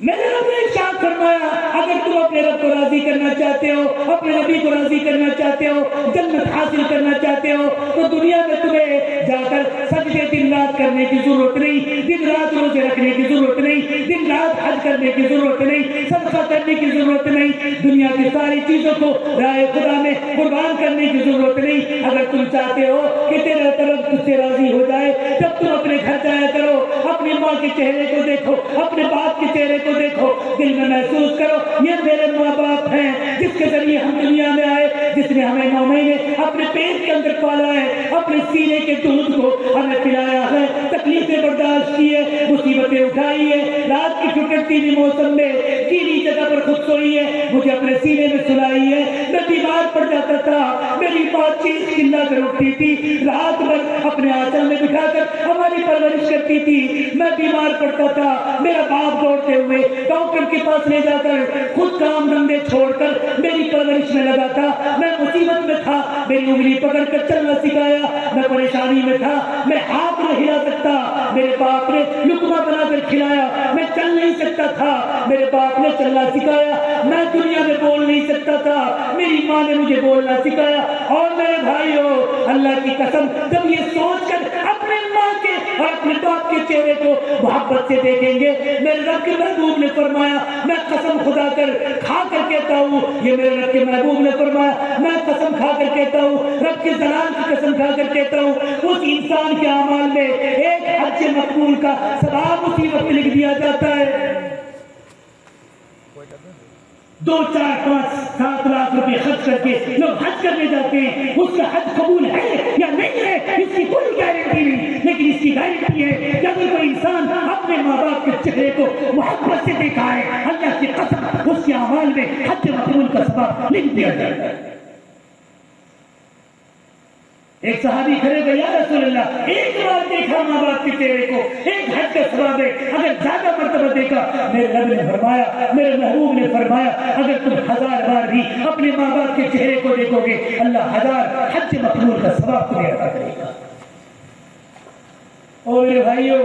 میرے رب نے ارشاد فرمایا اگر تم اپنے رب کو راضی کرنا چاہتے ہو, اپنے نبی کو راضی کرنا چاہتے ہو, جنت حاصل کرنا چاہتے ہو تو دنیا میں تمہیں جا کر سجدے دن رات کرنے کی ضرورت نہیں, دن رات روزے رکھنے کی ضرورت نہیں, دن رات حج کرنے کی ضرورت نہیں, صدقہ کرنے کی ضرورت نہیں, دنیا کی ساری چیزوں کو راہ خدا میں قربان کرنے کی ضرورت نہیں. اگر تم چاہتے ہو کہ تیرا طرف تجھ سے راضی ہو جائے جب تم اپنے گھر جایا کرو, اپنی ماں کے چہرے کو دیکھو, اپنے باپ کے چہرے کو دیکھو, دل میں محسوس کرو یہ میرے ماں باپ ہیں جس کے ذریعے ہم دنیا میں آئے, جس نے ہمیں 9 مہینے اپنے پیٹ کے اندر پالا ہے, اپنے سینے کے دودھ کو ہمیں پلایا ہے, تکلیفیں برداشت کی ہے, مصیبتیں اٹھائی ہے, رات کی ٹھٹرتی ہوئی موسم میں کیلی جگہ پر خود سوئی ہے, مجھے اپنے سینے میں سلائی ہے. میں بیمار پڑ جاتا تھا, میری ماں چیز چلا کر اٹھتی تھی, رات بھر اپنے آنچل میں بٹھا کر ہماری پرورش کرتی تھی. میں بیمار پڑتا تھا, میرا باپ دوڑتے ہوئے ڈاکٹر کے پاس لے جا کر خود کام دھندے چھوڑ کر میری پرورش میں لگا تھا. میں مصیبت میں تھا, میری انگلی پکڑ کر چلنا سکھایا. میں پریشانی میں تھا, میں ہاتھ نہیں ہلا سکتا, میرے باپ نے لقمہ بنا کر کھلایا. میں چل نہیں سکتا تھا, میرے باپ نے چلنا سکھایا. میں دنیا میں بول نہیں سکتا تھا, میری ماں نے مجھے بولنا سکھایا. اور میرے بھائیو اللہ کی قسم جب یہ سوچ کر اپنے ماں کے اور اپنے باپ کے چہرے کو محبت سے دیکھیں گے, میرے رب کے محبوب نے فرمایا, میں قسم خدا کر کھا کر کہتا ہوں, یہ میرے رب کے محبوب نے فرمایا, میں قسم کھا کر کہتا ہوں, رب کے جلال کی قسم کھا کر کہتا ہوں, اس انسان کے اعمال میں ایک حج مقبول کا ثواب اسی وقت لکھ دیا جاتا ہے. 2, 4, 5, 7 لاکھ روپے خرچ کر کے لوگ حج کرنے جاتے ہیں. اس کا حج قبول ہے یا نہیں ہے اس کی کوئی گارنٹی نہیں, لیکن اس کی گارنٹی ہے کہ اگر کوئی انسان اپنے ماں باپ کے چہرے کو محبت سے دیکھا ہے, اللہ کی قسم اس کے اعمال میں حج مقبول کا ثواب لکھ دیا جاتا ہے. ایک صحابی کھڑے گئے, یا رسول اللہ ایک بار دیکھا ماں باپ کے چہرے کو, ایک حج کا ثواب ہے, اگر زیادہ مرتبہ دیکھا, میرے رب نے فرمایا, میرے محبوب نے فرمایا, اگر تم 1000 بار بھی اپنے ماں باپ کے چہرے کو دیکھو گے اللہ 1000 حج مقبول کا ثواب تمہیں عطا کرے گا. اور میرے بھائیوں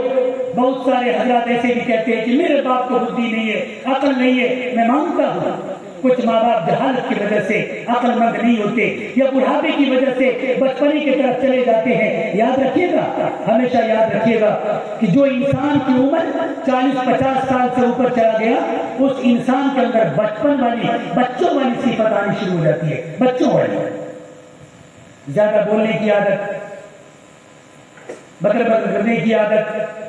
بہت سارے حضرات ایسے بھی کہتے ہیں کہ میرے باپ کو بدھی نہیں ہے, عقل نہیں ہے. میں مانتا ہوں کچھ ماں باپ جہالت کی وجہ سے عقل مند نہیں ہوتے یا بڑھاپے کی وجہ سے بچپنے کی طرف چلے جاتے ہیں. یاد رکھیے گا, ہمیشہ یاد رکھیے گا کہ جو انسان کی عمر 40-50 سال سے اوپر چلا گیا اس انسان کے اندر بچپن والی بچوں والی صفت آنی شروع ہو جاتی ہے. بچوں والی زیادہ بولنے کی عادت, بکر کرنے کی عادت,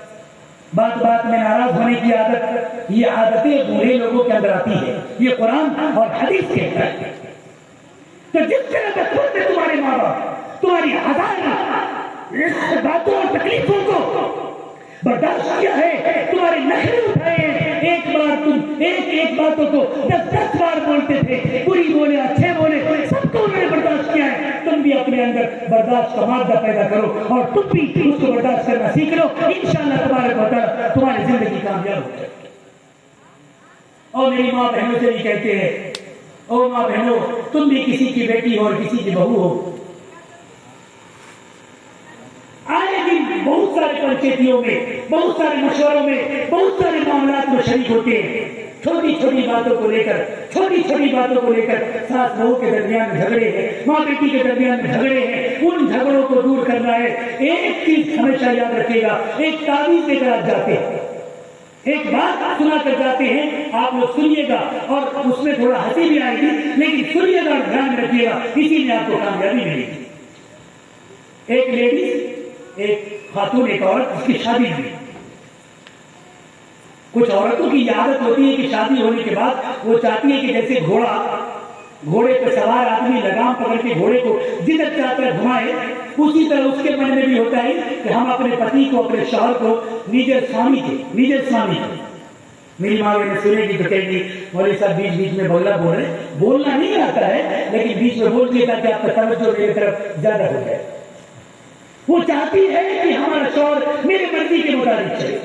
بات بات میں ناراض ہونے کی عادت, یہ عادتیں بوڑھے لوگوں کے اندر آتی ہے. یہ قرآن اور حدیث کہتا ہے. تو جس طرح بچپن میں تمہارے ماں باپ تمہاری 1000 باتوں اور تکلیفوں کو برداشت کیا ہے, تمہارے نخرے اٹھائے, ایک بار تم ایک باتوں کو 10 بار بولتے تھے, بری بولے اچھے بولے, سب کو انہوں نے برداشت کیا ہے. تم بھی اپنے اندر برداشت کا مادہ پیدا کرو اور تم بھی اس کو برداشت کرنا سیکھ لو, انشاءاللہ تمہاری زندگی کامیاب ہو جائے. اور میری ماں بہنوں سے بھی کہتے ہیں, او ماں بہنوں تم بھی کسی کی بیٹی ہو اور کسی کی بہو ہو, آئے دن بہت سارے پنچیتیوں میں, بہت سارے مشوروں میں, بہت سارے معاملات میں شریک ہوتے ہیں. چھوٹی چھوٹی باتوں کو لے کر ساس بہو کے درمیان جھگڑے ہیں, ماں بیٹی کے درمیان جھگڑے ہیں. ان جھگڑوں کو دور کرنا ہے. ایک چیز ہمیشہ یاد رکھیے گا, ایک تعویذ دے کر آپ جاتے ہیں, ایک بات سنا کر جاتے ہیں, آپ لوگ سنیے گا اور اس میں تھوڑا ہنسی بھی آئے گی, لیکن سنیے گا اور دھیان رکھیے گا, اسی میں آپ کو کامیابی ملے گی. ایک لیڈی, ایک خاتون, ایک عورت اس کی شادی ہوئی. کچھ عورتوں کی عادت ہوتی ہے کہ شادی ہونے کے بعد وہ چاہتی ہے کہ جیسے گھوڑے پہ سوار آدمی لگام پکڑ کے گھوڑے کو جدھر چاہتا ہے گھمائے, اسی طرح اس کے من میں بھی ہوتا ہے کہ ہم اپنے پتی کو, اپنے شوہر کو نیجر سوامی کے میری ماں نے سنے گی تو کہے گی مولوی صاحب بیچ بیچ میں بولا بول رہے، بولنا نہیں آتا ہے لیکن بیچ میں بول دیا تاکہ آپ کا توجہ میری طرف زیادہ ہو جائے. وہ چاہتی ہے کہ ہمارا شوہر میری مرضی کے مطابق چلے.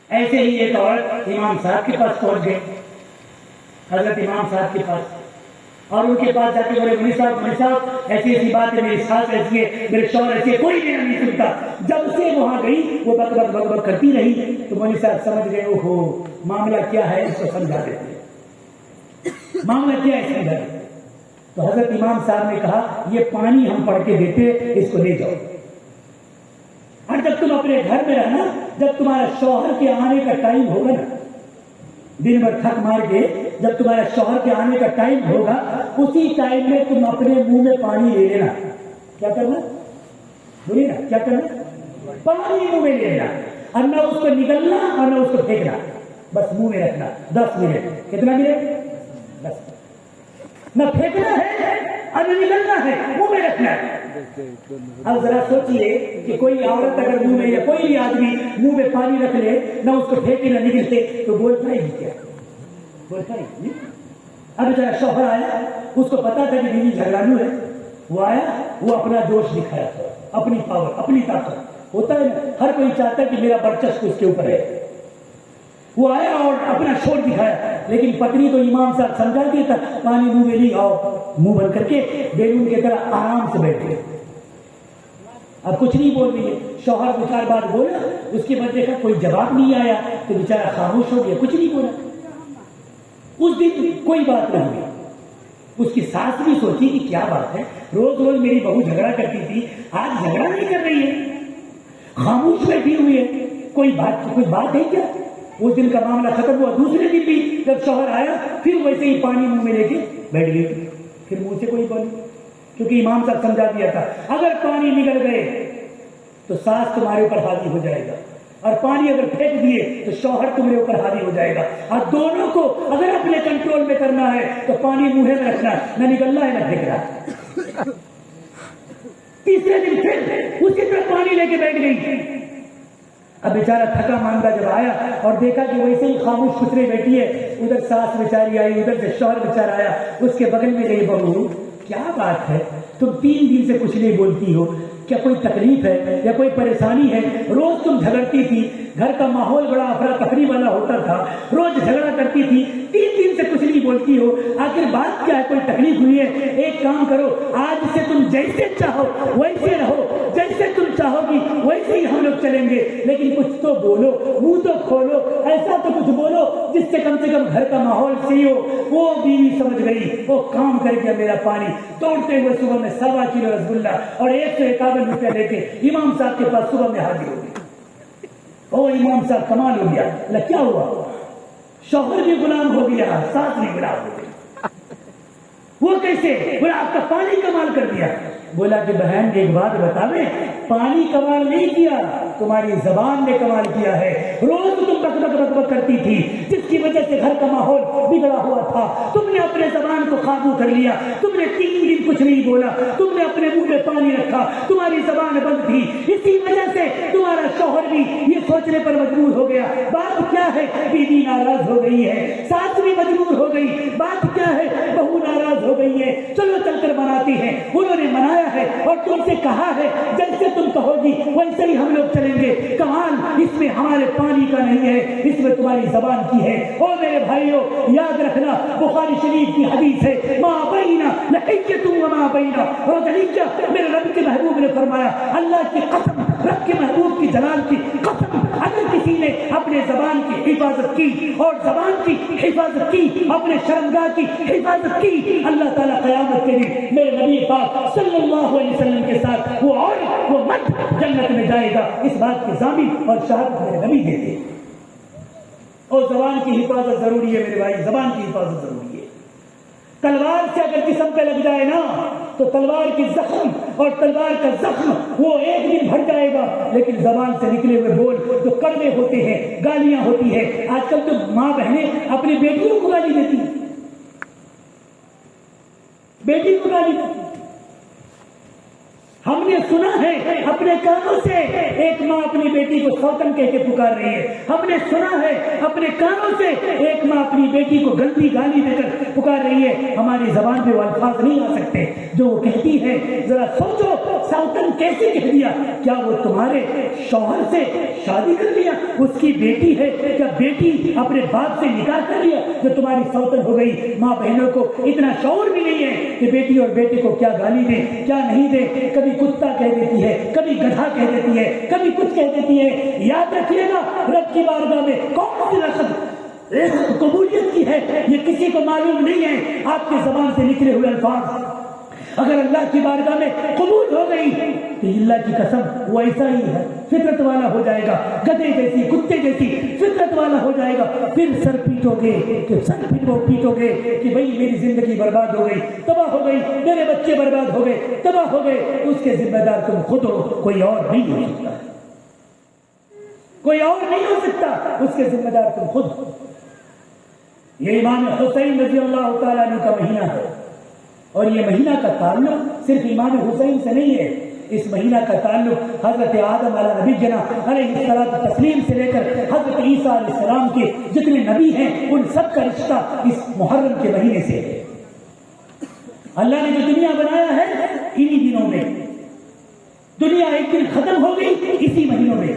ایسے ہی ایک عورت امام صاحب کے پاس پہنچ گئے، حضرت امام صاحب کے پاس، اور ان کے پاس جا کے بولے مولوی صاحب ایسی ایسی بات ہے، میری ساس ایسی ہے، میرے شوہر ایسی ہے، کوئی میرا نہیں سنتا. جب سے وہاں گئی وہ بک بک بک بک کرتی رہی تو مولوی صاحب سمجھ گئے اوہو معاملہ کیا ہے، اس کو سمجھا دیتے، معاملہ کیا ہے سمجھا دیتے. تو حضرت امام صاحب نے کہا یہ پانی ہم پڑھ کے دیتے، اس کو لے جاؤ، اور جب تم اپنے گھر میں رہنا، جب تمہارا شوہر کے آنے کا ٹائم ہوگا نا، دن بھر تھک مار کے جب تمہارا شوہر کے آنے کا ٹائم ہوگا، اسی ٹائم میں تم اپنے منہ میں پانی لے لینا. کیا کرنا؟ بولیے نا کیا کرنا؟ پانی منہ میں لے لینا، اور نہ اس کو نگلنا اور نہ اس کو پھینکنا، بس منہ میں رکھنا 10 منٹ. کتنا منٹ؟ 10. نہ پھینکنا ہے اور نہ نگلنا ہے، منہ میں رکھنا ہے. اب ذرا سوچئے کہ کوئی عورت اگر منہ میں یا کوئی بھی آدمی منہ میں پانی رکھ لے، نہ اس کو پھینکے نہ نگلتے، تو بول پائے گی کیا؟ بول پائے گی؟ اب ذرا شوہر آیا، اس کو پتا تھا کہ بیوی جھگڑالو ہے، وہ آیا، وہ اپنا جوش دکھایا، اپنی پاور، اپنی طاقت. ہوتا ہے نا، ہر کوئی چاہتا ہے کہ میرا برچسپ اس کے اوپر ہے. وہ آیا اور اپنا شور دکھایا، لیکن پتنی تو امام صاحب سمجھا دیا تھا پانی منہ میں نہیں، آؤ منہ بند کر کے بیلون کی طرح آرام سے بیٹھے. اب کچھ نہیں بول رہی ہے. شوہر دو چار بات بولا، اس کے بعد دیکھا کوئی جواب نہیں آیا تو بیچارہ خاموش ہو گیا، کچھ نہیں بولا. اس دن کوئی بات نہیں ہوئی. اس کی ساس بھی سوچی کہ کیا بات ہے، روز روز میری بہو جھگڑا کرتی تھی، آج جھگڑا نہیں کر رہی ہے، خاموش بیٹھی ہوئی ہے، کوئی بات ہے کیا؟ اس دن کا معاملہ ختم ہوا. دوسرے دن بھی جب شوہر آیا، پھر ویسے ہی پانی منہ میں لے کے بیٹھ گئی. پھر منہ سے کوئی بولی، کیونکہ امام صاحب سمجھا دیا تھا اگر پانی نگل گئے تو ساس تمہارے اوپر حاوی ہو جائے گا، اور پانی اگر پھینک دیے تو شوہر تمہارے اوپر حاوی ہو جائے گا. اور دونوں کو اگر اپنے کنٹرول میں کرنا ہے تو پانی منہ میں رکھنا، نہ نگلنا ہے نہ پھینکنا. تیسرے دن پھر اسی طرح پانی لے کے بیٹھ گئی. اب بیچارہ تھکا ماندہ جب آیا اور دیکھا کہ ویسے ہی خاموش خسرے بیٹھی ہے، ادھر ساس بیچاری آئی، ادھر سے شوہر بیچارہ آیا، اس کے بغل میں گئی، بہو کیا بات ہے، تم 3 دن سے کچھ نہیں بولتی ہو، کیا کوئی تکلیف ہے یا کوئی پریشانی ہے؟ روز تم جھگڑتی تھی، گھر کا ماحول بڑا افراتفری والا ہوتا تھا، روز جھگڑا کرتی تھی، 3 دن سے کچھ نہیں بولتی ہو، آخر بات کیا ہے؟ کوئی تکلیف ہوئی ہے؟ ایک کام کرو، آج سے تم جیسے چاہو ویسے رہو، جیسے تم چاہو گی ویسے ہی ہم لوگ چلیں گے، لیکن کچھ تو بولو، منہ تو کھولو، ایسا تو کچھ بولو جس سے کم گھر کا ماحول صحیح ہو. وہ بیوی سمجھ گئی، وہ کام کر کے میرا پانی توڑتے ہوئے صبح میں 1.25 کلو رسگلہ اور 151 روپیہ لے کے امام صاحب کے پاس صبح میں حاضر ہو گئی. او امام صاحب کمال ہو گیا. کیا ہوا؟ شوہر بھی غلام ہو گیا، ساس بھی غلام ہو گئی. وہ کیسے؟ بولا آپ کا پانی کمال کر دیا. بولا کہ بہن ایک بات بتاوے، پانی کمال نہیں کیا، تمہاری زبان نے کمال کیا ہے. روز تم بک بک بک بک کرتی تھی، جس کی وجہ سے گھر کا ماحول بگڑا ہوا تھا. تم نے اپنے زبان کو قابو کر لیا، تم نے 3 دن کچھ نہیں بولا، تم نے اپنے منہ میں پانی رکھا، تمہاری زبان بند تھی. اسی وجہ سے تمہارا شوہر بھی یہ سوچنے پر مجبور ہو گیا بات کیا ہے، بیوی ناراض ہو گئی ہے، ساس بھی مجبور ہو گئی، بات کیا ہے، بہو ناراض ہو گئی ہے، چلو چل کر مناتی ہے. انہوں نے منایا ہے اور تم سے کہا ہے جیسے تم کہو گی ویسے ہی ہم لوگ چلیں گے. کمال اس میں ہمارے پانی کا نہیں ہے، اس میں تمہاری زبان کی ہے. اور میرے بھائیوں یاد رکھنا، بخاری شریف کی حدیث ہے، ما بینا لحیۃ وما بینا رجلیہ. میرے رب کے محبوب نے فرمایا، اللہ کی قسم، رب کے محبوب کی جلال کی قسم، اگر کسی نے اپنے زبان کی حفاظت کی اور زبان کی حفاظت کی، اپنے شرمگاہ کی حفاظت کی، اللہ تعالیٰ قیامت کے دن میرے نبی پاک صلی اللہ علیہ وسلم کے ساتھ وہ اور وہ مرد جنت میں جائے گا. اس بات کی ضامن اور شہادت میرے نبی دیتے. اور زبان کی حفاظت ضروری ہے میرے بھائی، زبان کی حفاظت ضروری ہے. تلوار سے اگر جسم پہ لگ جائے نا تو تلوار کی زخم اور تلوار کا زخم وہ ایک دن بھر جائے گا، لیکن زبان سے نکلے ہوئے بول جو کڑوے ہوتے ہیں، گالیاں ہوتی ہیں. آج کل تو ماں بہنیں اپنی بیٹیوں کو گالی دیتی ہیں، بیٹی کو گالی دیتی. ہم نے سنا ہے اپنے کانوں سے ایک ماں اپنی بیٹی کو سوتن کہہ کے پکار رہی ہے، ہم نے سنا ہے اپنے کانوں سے ایک ماں اپنی بیٹی کو گندی گالی دے کر پکار رہی ہے، ہماری زبان پہ وہ الفاظ نہیں آ سکتے جو وہ کہتی ہے۔ ذرا سوچو سوتن کیسے کہہ دیا؟ کیا وہ تمہارے شوہر سے شادی کر لیا؟ اس کی بیٹی ہے، کیا بیٹی اپنے باپ سے نکاح کر لیا جو تمہاری سوتن ہو گئی؟ ماں بہنوں کو اتنا شعور بھی نہیں ہے کہ بیٹی اور بیٹے کو کیا گالی دے کیا نہیں دے، کبھی کتا کہہ دیتی ہے، کبھی گدھا کہہ دیتی ہے، کبھی کچھ کہہ دیتی ہے۔ یاد رکھیے گا رب کی بارگاہ میں کون سی لفظ قبولیت کی ہے یہ کسی کو معلوم نہیں ہے۔ آپ کی زبان سے نکلے ہوئے الفاظ اگر اللہ کی بارگاہ میں قبول ہو گئی تو اللہ کی قسم وہ ایسا ہی ہے، فطرت والا ہو جائے گا، گدھے جیسی کتے جیسی فطرت والا ہو جائے گا۔ پھر سر پیٹو گے کہ سر پیٹو گے کہ بھئی میری زندگی برباد ہو گئی، تباہ ہو گئی، میرے بچے برباد ہو گئے، تباہ ہو گئے، اس کے ذمہ دار تم خود ہو، کوئی اور نہیں ہو سکتا، کوئی اور نہیں ہو سکتا، اس کے ذمہ دار تم خود ہو۔ یہ امام حسین رضی اللہ تعالیٰ عنہ کا مہینہ ہے، اور یہ مہینہ کا تعلق صرف امام حسین سے نہیں ہے، اس مہینہ کا تعلق حضرت آدم علیہ نبی جنا علیہ الصلوۃ تسلیم سے لے کر حضرت عیسیٰ علیہ السلام کے جتنے نبی ہیں ان سب کا رشتہ اس محرم کے مہینے سے ہے۔ اللہ نے جو دنیا بنایا ہے انہی دنوں میں، دنیا ایک دن ختم ہو گئی اسی مہینوں میں،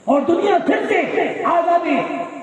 اور دنیا پھر سے آزاد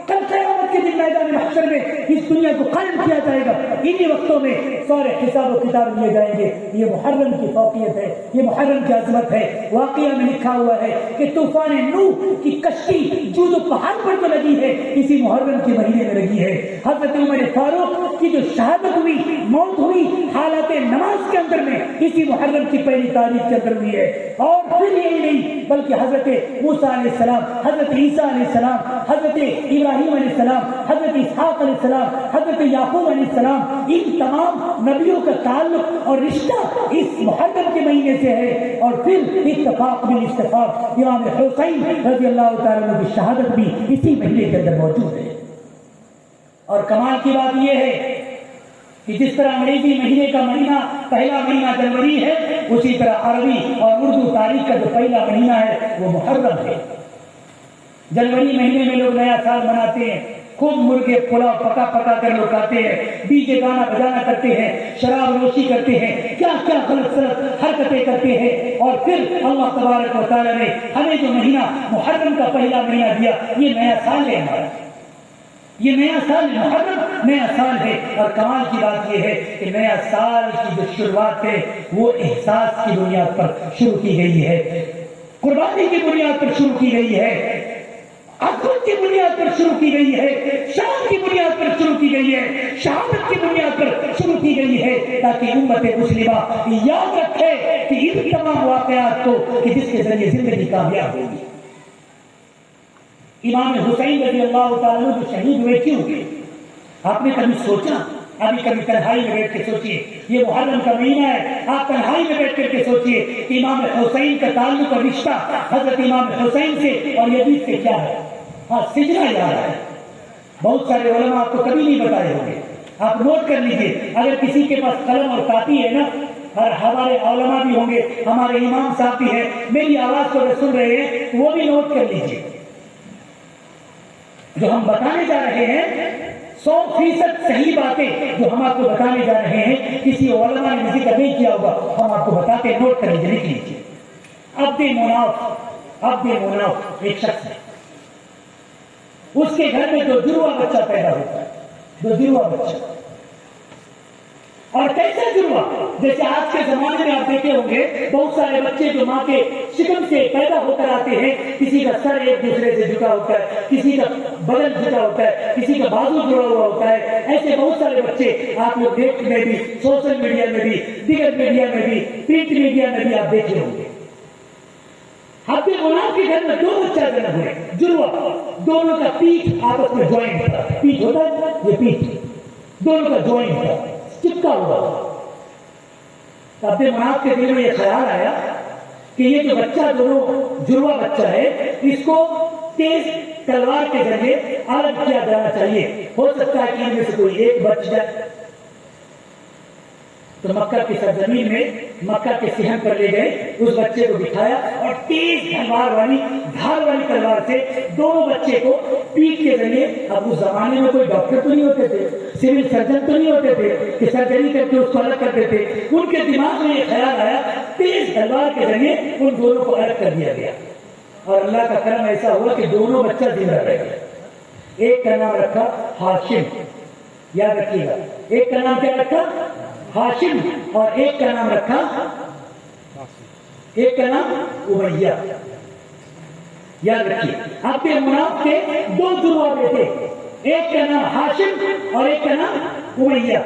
کل قیامت کے دن میدان محشر میں اس دنیا کو قائم کیا جائے گا۔ انہی وقتوں میں سارے حساب و کتاب لیے جائیں گے۔ یہ محرم کی فوقیت ہے، یہ محرم کی عظمت ہے۔ واقعہ میں لکھا ہوا ہے کہ طوفان نوح کی کشتی جو پہاڑ پر تو لگی ہے اسی محرم کے مہینے میں لگی ہے۔ حضرت عمر فاروق کی جو شہادت ہوئی، موت ہوئی حالت نماز کے اندر میں اسی محرم کی پہلی تاریخ کے اندر ہوئی ہے۔ اور پھر یہی نہیں بلکہ حضرت موسیٰ علیہ السلام، حضرت عیسیٰ علیہ السلام، حضرت ابراہیم علیہ السلام، حضرت اسحاق علیہ السلام، حضرت یعقوب علیہ السلام، ان تمام نبیوں کا تعلق اور رشتہ اس محرم کے مہینے سے ہے۔ اور پھر اتفاق بالاتفاق امام حسین رضی اللہ تعالیٰ عنہ کی شہادت بھی اسی مہینے کے اندر موجود ہے۔ اور کمال کی بات یہ ہے کہ جس طرح انگریزی مہینے کا مہینہ پہلا مہینہ جنوری ہے، اسی طرح عربی اور اردو تاریخ کا جو پہلا مہینہ ہے وہ محرم ہے۔ جنوری مہینے میں لوگ نیا سال مناتے ہیں، خوب مرغے پلاؤ پکا پکا کر لوگ کھاتے ہیں، ڈی جے گانا بجانا کرتے ہیں، شراب نوشی کرتے ہیں، کیا کیا غلط سلط حرکتیں کرتے ہیں۔ اور پھر اللہ تبارک و تعالیٰ نے ہمیں جو مہینہ محرم کا پہلا مہینہ دیا، یہ نیا سال ہے ہمارا، یہ نیا سال محرم نیا سال ہے۔ اور کمال کی بات یہ ہے کہ نیا سال کی جو شروعات ہے وہ احساس کی بنیاد پر شروع کی گئی ہے، قربانی کی بنیاد پر شروع کی گئی ہے، عقیدت کی بنیاد پر شروع کی گئی ہے، شان کی بنیاد پر شروع کی گئی ہے، شہادت کی بنیاد پر شروع کی گئی ہے، تاکہ امت مسلمہ یاد رکھے کہ ان تمام واقعات کو کہ جس کے ذریعے زندگی کامیاب ہوگی۔ امام حسین رضی اللہ تعالیٰ جو شہید ہوئے کیوں ہوئے؟ آپ نے کبھی سوچا؟ ابھی کبھی تنہائی میں بیٹھ کے سوچئے، یہ محرم کا مہینہ ہے، آپ تنہائی میں بیٹھ کر کے سوچئے کہ امام حسین کا تعلق اور رشتہ حضرت امام حسین سے اور یزید سے کیا ہے؟ ہاں، سجنہ یاد ہے۔ بہت سارے علماء آپ کو کبھی نہیں بتائے ہوں گے، آپ نوٹ کر لیجئے، اگر کسی کے پاس قلم اور کاپی ہے نا، اور ہمارے علماء بھی ہوں گے، ہمارے امام صاحب بھی ہیں، میری آواز کو اگر سن رہے ہیں وہ بھی نوٹ کر لیجئے۔ جو ہم بتانے جا رہے ہیں 100% صحیح باتیں جو ہم آپ کو بتانے جا رہے ہیں، کسی علماء نے ذکر نہیں کیا ہوگا، ہم آپ کو بتاتے ہیں، نوٹ کر لیجیے، لکھ لیجیے۔ عبد مناف ایک شخص ہے، اس کے گھر میں جو جڑواں بچہ پیدا ہوتا ہے، جو جڑواں بچہ، اور کیسا جڑواں؟ جیسے آج کے زمانے میں آپ دیکھے ہوں گے بہت سارے بچے جو ماں کے شکم سے پیدا ہو کر آتے ہیں، کسی کا سر ایک دوسرے سے جھکا ہوتا ہے، کسی کا بدن جھکا ہوتا ہے، کسی کا بازو جڑا ہوا ہوتا ہے، ایسے بہت سارے بچے آپ لوگ دیکھتے میں بھی، سوشل میڈیا میں بھی، دیگر میڈیا میں بھی، پرنٹ میڈیا میں بھی آپ دیکھے ہوں گے۔ عبد مناف کے گھر میں 2 بچہ جنم ہوئے، جڑواں، دونوں کا پیٹھ آپس میں جوائنٹ تھا، پیٹھ ہوتا ہے یہ پیٹھ، دونوں کا جوائنٹ تھا، چپکا ہوا۔ عبد مناف کے دل میں یہ خیال آیا کہ یہ جو بچہ جڑواں بچہ ہے، اس کو تیز تلوار کے ذریعے الگ کیا جانا چاہیے، ہو سکتا ہے کہ ان میں سے کوئی ایک بچ جائے۔ تو مکہ کی سرزمین میں مکہ کے صحن پر لے گئے، اس بچے کو بٹھایا اور تیز دھار والی تلوار سے دونوں بچے کو پیٹ کے ذریعے، اب اس زمانے میں کوئی ڈاکٹر تو نہیں ہوتے تھے، سول سرجن تو نہیں ہوتے تھے کہ سرجری کر کے اس کو الگ کرتے تھے، ان کے دماغ میں یہ خیال آیا، تیز تلوار کے ذریعے ان دونوں کو الگ کر دیا گیا، اور اللہ کا کرم ایسا ہوا کہ دونوں بچہ زندہ رہ گئے۔ ایک کا نام رکھا ہاشم، یاد رکھیے گا، ایک کا نام کیا رکھا؟ ہاشم، اور ایک کا نام رکھا، ایک کا نام امیہ، یاد رکھیے۔ عبد مناف کے دو جڑواں بیٹے، ایک کا نام ہاشم اور ایک کا نام امیہ۔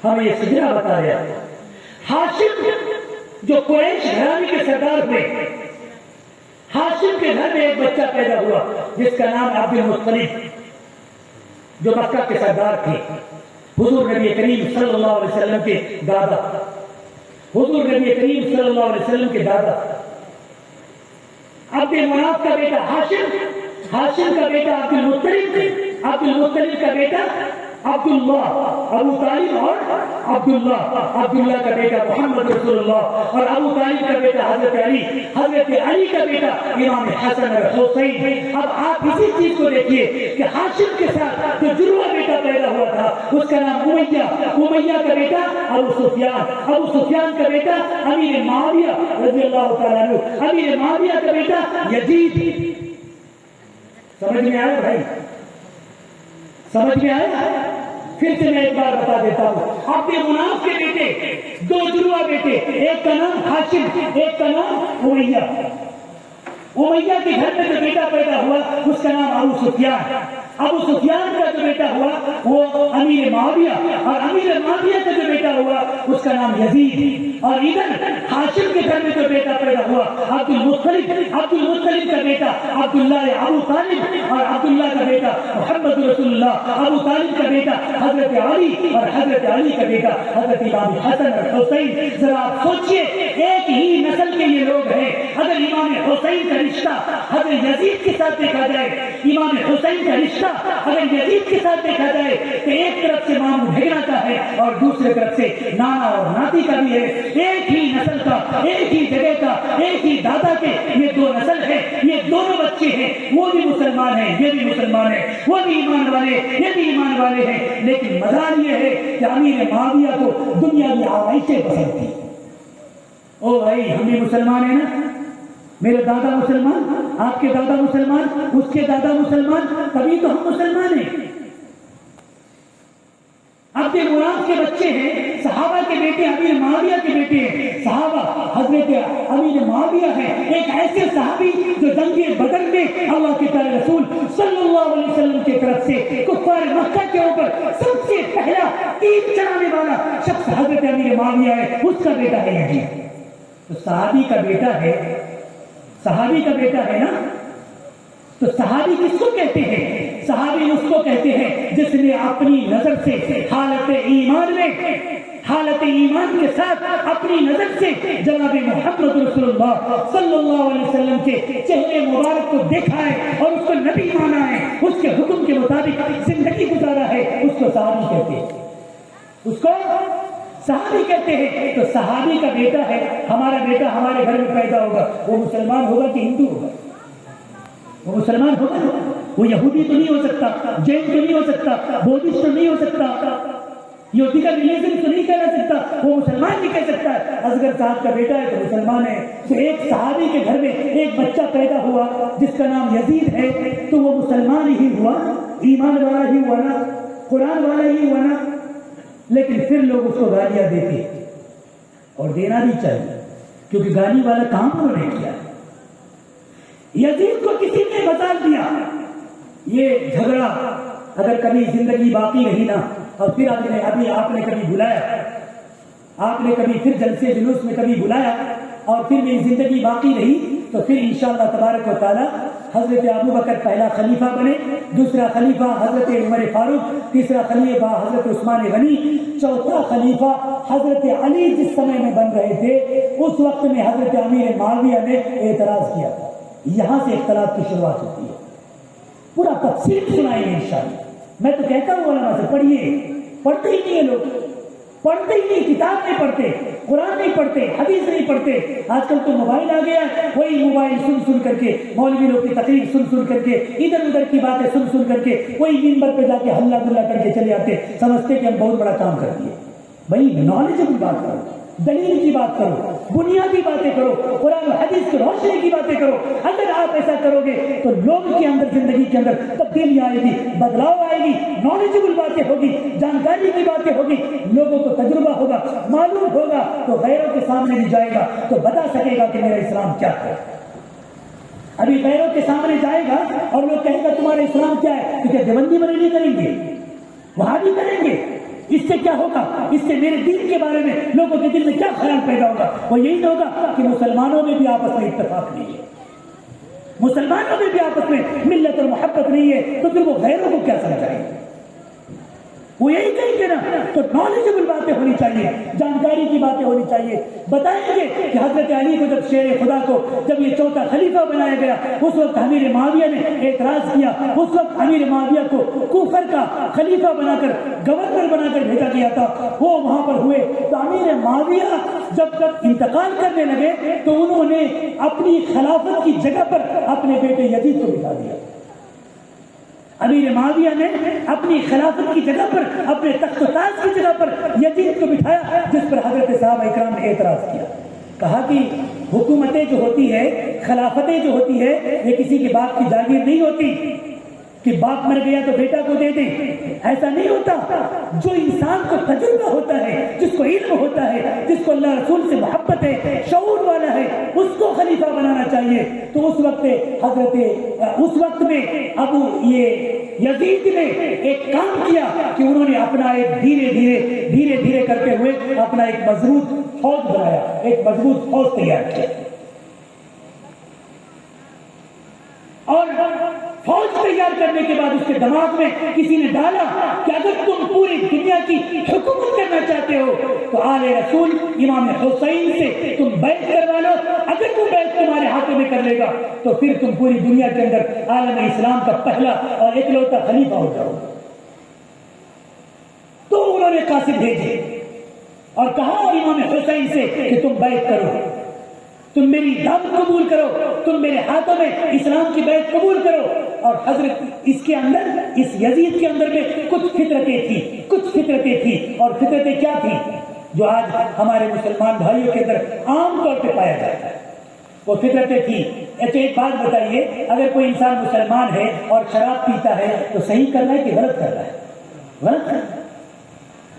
ہمیں یہ سجرہ بتا رہا ہے، ہاشم جو قریش گھرانے کے سردار ہوئے، ہاشم کے گھر میں ایک بچہ پیدا ہوا جس کا نام عبد المطلب، جو مکہ کے سردار تھے، حضور نبی کریم صلی اللہ علیہ وسلم کے دادا، حضور نبی کریم صلی اللہ علیہ وسلم کے دادا۔ عبد مناف کا بیٹا ہاشم، ہاشم کا بیٹا عبد المطلب، عبد المطلب کا بیٹا عبداللہ، ابو طالب اور عبداللہ، عبداللہ کا بیٹا محمد رسول اللہ، اور ابو طالب کا بیٹا حضرت علی، حضرت علی کا بیٹا امام حسن اور حسین۔ اب آپ اسی چیز کو دیکھیے کہ ہاشم کے ساتھ جو جڑواں بیٹا پیدا ہوا تھا اس کا نام امیہ، امیہ کا بیٹا ابو سفیان، ابو سفیان کا بیٹا امیر معاویہ رضی اللہ تعالیٰ عنہ، امیر معاویہ کا بیٹا یزید۔ سمجھ میں آیا بھائی؟ سمجھ میں آیا؟ پھر سے میں ایک بار بتا دیتا ہوں، عبد مناف کے بیٹے، دو جڑواں بیٹے، ایک کا نام ہاشم، ایک کا نام امیہ۔ امیہ کے گھر میں جو بیٹا پیدا ہوا اس کا نام ابو سفیان، ابو سفیان کا جو بیٹا ہوا وہ امیر معاویہ، اور امیر معاویہ کا جو بیٹا ہوا اس کا نام یزید۔ اور ادھر ہاشم کے گھر میں جو بیٹا پیدا ہوا عبد المطلب، عبد المطلب کا بیٹا عبداللہ ابو طالب، اور عبداللہ کا بیٹا محمد رسول اللہ، ابو طالب کا بیٹا حضرت علی، اور حضرت علی کا بیٹا حضرت امام حسن اور حسین۔ ذرا آپ سوچئے، ایک ہی نسل کے یہ لوگ ہیں۔ اگر امام حسین کا رشتہ حضرت یزید کے ساتھ دیکھا جائے، امام حسین کا رشتہ اگر یزید کے ساتھ دیکھا جائے تو ایک طرف سے ماموں بھگنا کا ہے اور دوسرے طرف سے نانا اور ناتی کا بھی ہے، ایک ہی نسل کا، ایک ہی جگہ کا، ایک ہی دادا کے یہ دو نسل ہے، یہ دونوں بچے ہیں، وہ بھی مسلمان ہیں، یہ بھی مسلمان ہیں، وہ بھی ایمان والے، یہ بھی ایمان والے ہیں، لیکن مزار یہ ہے کہ امیر معاویہ کو دنیاوی آرائشیں پسند تھی۔ او بھائی، ہم بھی مسلمان ہیں نا، میرے دادا مسلمان، آپ کے دادا مسلمان، اس کے دادا مسلمان، تبھی تو ہم مسلمان ہیں۔ عبد مناف کے بچے ہیں، صحابہ کے بیٹے امیر معاویہ کے بیٹے ہیں، صحابہ حضرت امیر معاویہ ہیں، ایک ایسے صحابی جو جنگ بدر میں اللہ کے پیارے رسول صلی اللہ علیہ وسلم کی طرف سے کفار مکہ کے اوپر سب سے پہلا تیر چلانے والا شخص حضرت امیر معاویہ ہے، اس کا بیٹا ہے یزید۔ تو صحابی کا بیٹا ہے، صحابی کا بیٹا ہے نا، تو صحابی کس کو کہتے ہیں؟ صحابی اس کو کہتے ہیں جس نے اپنی نظر سے حالت ایمان میں، حالت ایمان کے ساتھ اپنی نظر سے جناب محمد رسول اللہ صلی اللہ علیہ وسلم کے چہرے مبارک کو دیکھا ہے اور اس کو نبی مانا ہے، اس کے حکم کے مطابق زندگی گزارا ہے، اس کو صحابی کہتے ہیں، اس کو صحابی کہتے ہیں۔ تو صحابی کا بیٹا ہے، ہمارا بیٹا ہمارے گھر میں پیدا ہوگا، وہ مسلمان ہوگا کہ ہندو ہوگا؟ وہ مسلمان ہوگا، وہ یہودی تو نہیں ہو سکتا، جین تو نہیں ہو سکتا، بودھسٹ تو نہیں ہو سکتا، یہ دیگر ریلیجن تو نہیں کہہ سکتا، وہ مسلمان نہیں کہہ سکتا ہے۔ اصغر صاحب کا بیٹا ہے تو مسلمان ہے۔ تو ایک صحابی کے گھر میں ایک بچہ پیدا ہوا جس کا نام یزید ہے، تو وہ مسلمان ہی ہوا، ایمان والا ہی ہوا نا، قرآن والا ہی ہوا نا۔ لیکن پھر لوگ اس کو گالیاں دیتے، اور دینا بھی چاہیے، کیونکہ گالی والا کام انہوں نے کیا۔ یزید کو کسی نے بتا دیا، یہ جھگڑا اگر کبھی زندگی باقی رہی نا، اور پھر ابھی آپ نے کبھی بلایا، آپ نے کبھی پھر جلسے جلوس میں کبھی بلایا، اور پھر میری زندگی باقی رہی، تو پھر انشاءاللہ تبارک و تعالی حضرت ابو بکر پہلا خلیفہ بنے، دوسرا خلیفہ حضرت عمر فاروق، تیسرا خلیفہ حضرت عثمان غنی، چوتھا خلیفہ حضرت علی جس سمے میں بن رہے تھے، اس وقت میں حضرت امیر معاویہ نے اعتراض کیا تھا۔ یہاں سے اختلاف کی شروعات ہوتی ہے، پورا تفصیل سنائیں گے انشاءاللہ۔ میں تو کہتا ہوں علماء سے پڑھیے، پڑھتے ہی نہیں ہے لوگ، پڑھتے ہی نہیں، کتاب نہیں پڑھتے، قرآن نہیں پڑھتے، حدیث نہیں پڑھتے. آج کل تو موبائل آ گیا، وہی موبائل سن کر کے، مولوی لوگ کی تقریر سن کر کے، ادھر ادھر کی باتیں سن کر کے وہی منبر پہ جا کے ہلا گلا کر کے چلے آتے، سمجھتے کہ ہم بہت بڑا کام کر دیے. بھائی نالجبل بات کرو، دلیل کی بات کرو، بنیادی باتیں کرو، قرآن و حدیث کی روشنی کی باتیں کرو. اگر آپ ایسا کرو گے تو لوگوں کے اندر، زندگی کے اندر تبدیلی آئے گی، بدلاؤ آئے گی، نالجبل باتیں ہوگی، جانکاری کی باتیں ہوگی، لوگوں کو تجربہ ہوگا، معلوم ہوگا، تو غیروں کے سامنے بھی جائے گا تو بتا سکے گا کہ میرا اسلام کیا ہے. ابھی غیروں کے سامنے جائے گا اور لوگ کہیں گا تمہارا اسلام کیا ہے، تو کیا دیوبندی بریلوی کریں گے، وہاں بھی کریں گے؟ اس سے کیا ہوگا؟ اس سے میرے دین کے بارے میں لوگوں کے دل میں کیا خیال پیدا ہوگا؟ وہ یہی ہوگا کہ مسلمانوں میں بھی آپس میں اتفاق نہیں ہے، مسلمانوں میں بھی آپس میں ملت اور محبت نہیں ہے، تو پھر وہ غیروں کو کیا سمجھائیں گے؟ وہ یہی کہیں گے نا. تو نالجبل باتیں ہونی چاہیے، جانکاری کی باتیں ہونی چاہیے. بتائیں گے کہ حضرت علی کو جب شیر خدا کو جب یہ چوتھا خلیفہ بنایا گیا، اس وقت امیر معاویہ نے اعتراض کیا. اس وقت امیر معاویہ کو کوفر کا خلیفہ بنا کر، گورنر بنا کر بھیجا گیا تھا. وہ وہاں پر ہوئے تو امیر معاویہ جب انتقال کرنے لگے تو انہوں نے اپنی خلافت کی جگہ پر اپنے بیٹے یزید کو بٹھا دیا. امیر معاویہ نے اپنی خلافت کی جگہ پر، اپنے تخت و تاج کی جگہ پر یزید کو بٹھایا، جس پر حضرت صحابہ اکرام نے اعتراض کیا. کہا کہ حکومتیں جو ہوتی ہے، خلافتیں جو ہوتی ہے، یہ کسی کے باپ کی جاگیر نہیں ہوتی کہ باپ مر گیا تو بیٹا کو دے دیں. ایسا نہیں ہوتا. جو انسان کو تجربہ ہوتا ہے، جس کو علم ہوتا ہے، جس کو اللہ رسول سے محبت ہے، شعور والا ہے، اس کو خلیفہ بنانا چاہیے. تو اس وقت میں ابو یزید نے ایک کام کیا کہ انہوں نے اپنا ایک دھیرے دھیرے کرتے ہوئے اپنا ایک مضبوط فوج بنایا، ایک مضبوط فوج تیار کیا. اور فوج تیار کرنے کے بعد اس کے دماغ میں کسی نے ڈالا کہ اگر تم پوری دنیا کی حکومت کرنا چاہتے ہو تو آل رسول امام حسین سے تم بیعت کروا لو. اگر وہ بیعت تمہارے ہاتھوں میں کر لے گا تو پھر تم پوری دنیا کے اندر عالم اسلام کا پہلا اور اکلوتا خلیفہ ہو جاؤ. تو انہوں نے قاصد بھیجے اور کہا امام حسین سے کہ تم بیعت کرو، تم میری دعوت قبول کرو، تم میرے ہاتھوں میں اسلام کی بیعت قبول کرو. اور حضرت اس کے اندر، اس یزید کے اندر میں کچھ فطرتیں تھی. اور فطرتیں کیا تھیں جو آج ہمارے مسلمان بھائیوں کے اندر عام طور پہ پایا جاتا ہے؟ وہ فطرتیں تھی. اچھا ایک بات بتائیے، اگر کوئی انسان مسلمان ہے اور شراب پیتا ہے تو صحیح کر رہا ہے کہ غلط کر رہا ہے؟ غلط کر رہا ہے.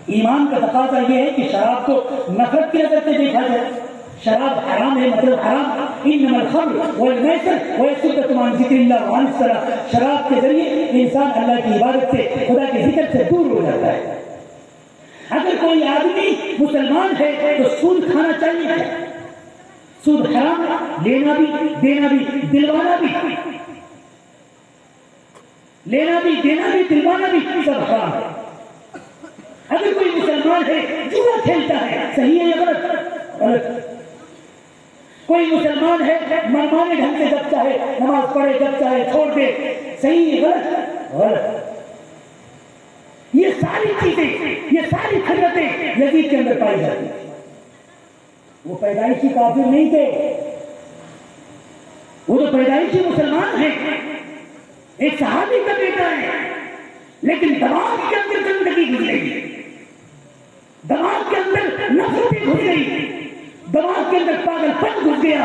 ایمان کا تقاضا یہ ہے کہ شراب کو نفرت کی نظر سے دیکھا جائے. شراب حرام ہے، مطلب حرام. انما الخمر والمیسر ویصدکم عن ذکر اللہ وعن الصلاۃ. شراب کے ذریعے انسان اللہ کی عبادت سے، خدا کے ذکر سے دور ہو جاتا ہے. اگر کوئی آدمی مسلمان ہے تو سود کھانا چاہیے کیا؟ سود حرام، لینا بھی، دینا بھی، دلوانا بھی. لینا بھی، دینا بھی، دلوانا بھی سب حرام ہے. اگر کوئی مسلمان ہے جوا کھیلتا ہے، صحیح ہے یا غلط؟ غلط. کوئی مسلمان ہے منمانے ڈھنگ سے جب چاہے نماز پڑھے، جب چاہے چھوڑ دے، صحیح ہے غلط؟ غلط. یہ ساری چیزیں، یہ ساری فطرتیں یزید کے اندر پائی جاتی ہیں. وہ پیدائشی کافر نہیں تھے، وہ تو پیدائشی مسلمان ہیں، ایک صحابی کا بیٹا ہے، لیکن دماغ کے اندر گندگی گھس گئی، دماغ کے اندر نفرتیں گھس گئی، دماغ کے اندر پاگل پن گھس گیا.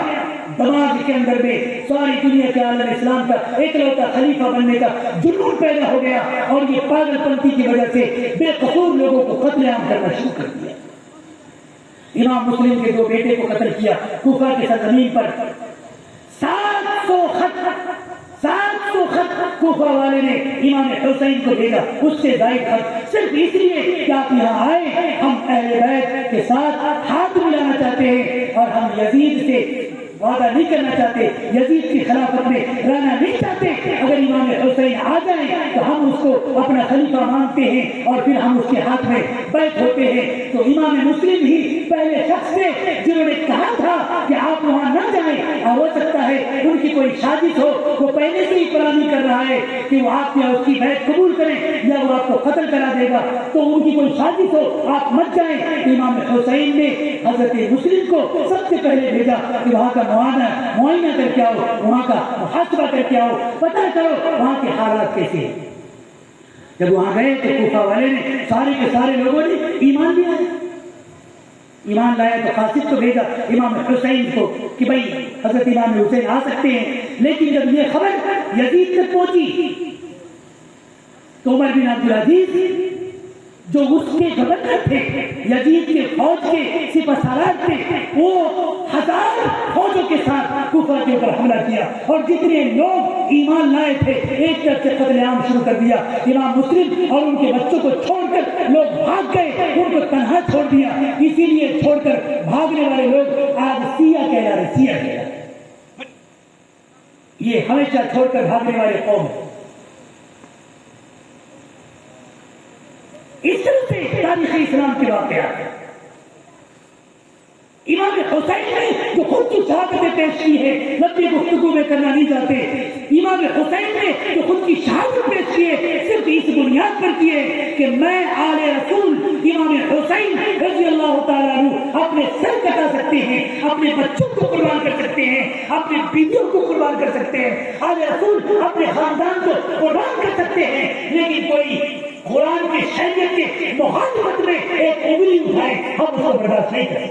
دماغ کے اندر میں ساری دنیا کے عالم اسلام کا اکلوتا خلیفہ بننے کا جنون پیدا ہو گیا، اور یہ پاگل پنتی کی وجہ سے بے قصور لوگوں کو قتل عام کرنا شروع کر دیا. امام مسلم کے 2 بیٹے کو قتل کیا کوفہ کی سرزمین پر. 700 خط کوفہ والے نے امام حسین کو بھیجا، اس سے زائد خط، صرف اس لیے کہ آپ یہاں آئے، ہم اہل بیت کے ساتھ ہاتھ ملانا چاہتے ہیں اور ہم یزید سے وعدہ نہیں کرنا چاہتے، یزید کی خلافت میں رہنا نہیں چاہتے. اگر امام حسین آ جائیں تو ہم اس کو اپنا خلیفہ مانتے ہیں اور پھر ہم اس کے ہاتھ میں بیعت ہوتے ہیں. تو امام مسلم ہی پہلے شخص تھے جنہوں نے کہا تھا کہ آپ وہاں نہ جائیں، ہو سکتا ہے ان کی کوئی سازش ہو، وہ پہلے سے ہی پلاننگ کر رہا ہے کہ وہ آپ یا اس کی بیعت قبول کریں یا وہ آپ کو قتل کرا دے گا، تو ان کی کوئی سازش ہو آپ مت جائیں۔ امام حسین نے حضرت مسلم کو سب سے پہلے بھیجا کہ وہاں کا معائنہ کر کے آؤ، وہاں کا محاسبہ کر کے آؤ، پتہ کرو وہاں کے حالات کیسے ہیں۔ جب وہاں گئے تو کوفہ والے نے سارے کے سارے لوگوں نے ایمان لیا ہے، ایمان لایا تو قاصد کو بھیجا امام حسین کو کہ بھائی حضرت امام حسین آ سکتے ہیں، لیکن جب یہ خبر یزید تک پہنچی تو عمر بن عبدالعزیز جو اس کے گورنر تھے، یزید کے فوج کے سپہ سالار تھے، وہ 1000 فوجوں کے ساتھ کوفہ کے اوپر حملہ کیا اور جتنے لوگ ایمان لائے تھے ایک طرف سے قتل عام شروع کر دیا۔ امام مسلم اور ان کے بچوں کو چھوڑ کر لوگ بھاگ گئے، ان کو تنہا چھوڑ دیا۔ اسی لیے چھوڑ کر بھاگنے والے لوگ آج سیاہ کہلا رہے، سیاہ کہلا رہے، یہ ہمیشہ چھوڑ کر بھاگنے والے قوم ہے۔ اس طرح سے تاریخ اسلام کے واقعات ہیں۔ امام حسین نے جو خود کی شہادتیں پیش کی ہے، لمبی گفتگو میں کرنا نہیں چاہتے، امام حسین نے جو خود کی شہادت پیش کی ہے صرف اس بنیاد پر کی ہے کہ میں آل رسول امام حسین رضی اللہ تعالیٰ عنہ اپنے سر کٹا سکتے ہیں، اپنے بچوں کو قربان کر سکتے ہیں، اپنے بیویوں کو قربان کر سکتے ہیں، آل رسول اپنے خاندان کو قربان کر سکتے ہیں، لیکن کوئی قرآن کی شریعت کے مخالفت میں ایک انگلی اٹھائے ہم اس کو برداشت نہیں کریں۔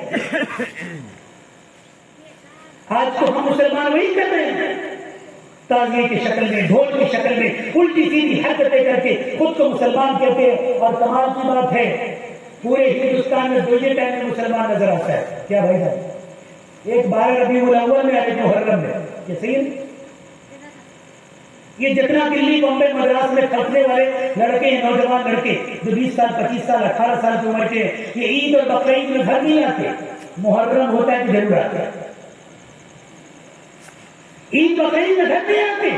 آج تو ہم مسلمان وہی کر رہے ہیں، تعزیے کی شکل میں، ڈھول کی شکل میں الٹی سیدھی حرکتیں کر کے خود کو مسلمان کہتے ہیں۔ اور کمال کی بات ہے پورے ہندوستان میں دو یہ ٹائم میں مسلمان نظر آتا ہے، کیا بھائی صاحب؟ ایک 12 ربیع الاول میں اور ایک محرم میں، یہ صحیح ہے؟ یہ جتنا دلی بمبئی مدراس میں کھپنے والے لڑکے ہیں، نوجوان لڑکے جو 20 سال 25 سال 18 سال کی عمر کے ہیں، یہ عید اور بقرعید میں گھر نہیں آتے، محرم ہوتا ہے تو ضرور آتے ہیں، عید بقرعید میں گھر نہیں آتے،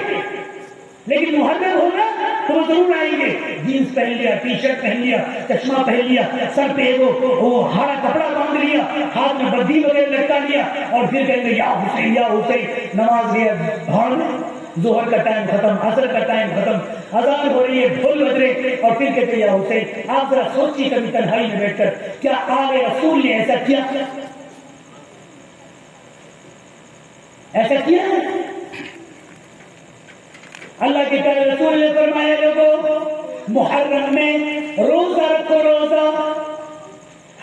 لیکن محرم ہوگا تو وہ ضرور آئیں گے، جینس پہن لیا، ٹی شرٹ پہن لیا، چشمہ پہن لیا، سر پہ وہ ہارا کپڑا باندھ لیا، ہاتھ میں بدی وغیرہ لٹکا لیا اور پھر کہیں گے یا حسین یا حسین، نماز لیا بھاڑ میں، ظہر کا ٹائم ختم، عصر کا ٹائم ختم، اذان ہو رہی ہے، ڈھول بج رہے اور پھر کہتے یا حسین۔ آپ ذرا سوچیے کبھی تنہائی میں بیٹھ کر کیا آل رسول نے ایسا کیا؟ ایسا کیا ہے؟ اللہ کے پیارے رسول نے فرمایا لوگوں محرم میں روزہ رکھو، روزہ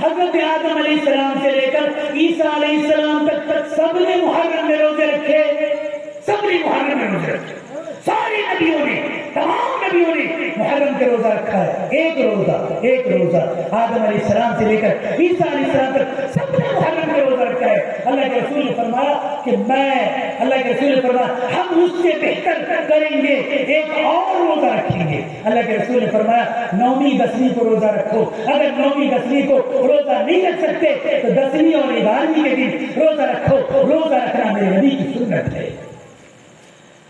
حضرت آدم علیہ السلام سے لے کر عیسیٰ علیہ السلام تک سب نے محرم میں روزے رکھے، سب نے محرم میں روزے رکھے، سارے نبیوں نے، تمام نبیوں نے محرم کے روزہ رکھا ہے، ایک روزہ آدم علیہ السلام سے لے کر عیسیٰ علیہ السلام تک سب نے محرم کے روزہ رکھا ہے۔ اللہ کے رسول نے فرمایا کہ اللہ کے رسول نے فرمایا ہم اس سے بہتر کریں گے، ایک اور روزہ رکھیں گے۔ اللہ کے رسول نے فرمایا 9ویں 10ویں کو روزہ رکھو، اگر 9ویں 10ویں کو روزہ نہیں رکھ سکتے تو 10ویں اور 11ویں کے دن روزہ رکھو، روزہ رکھنا میرے نبی کی سنت ہے۔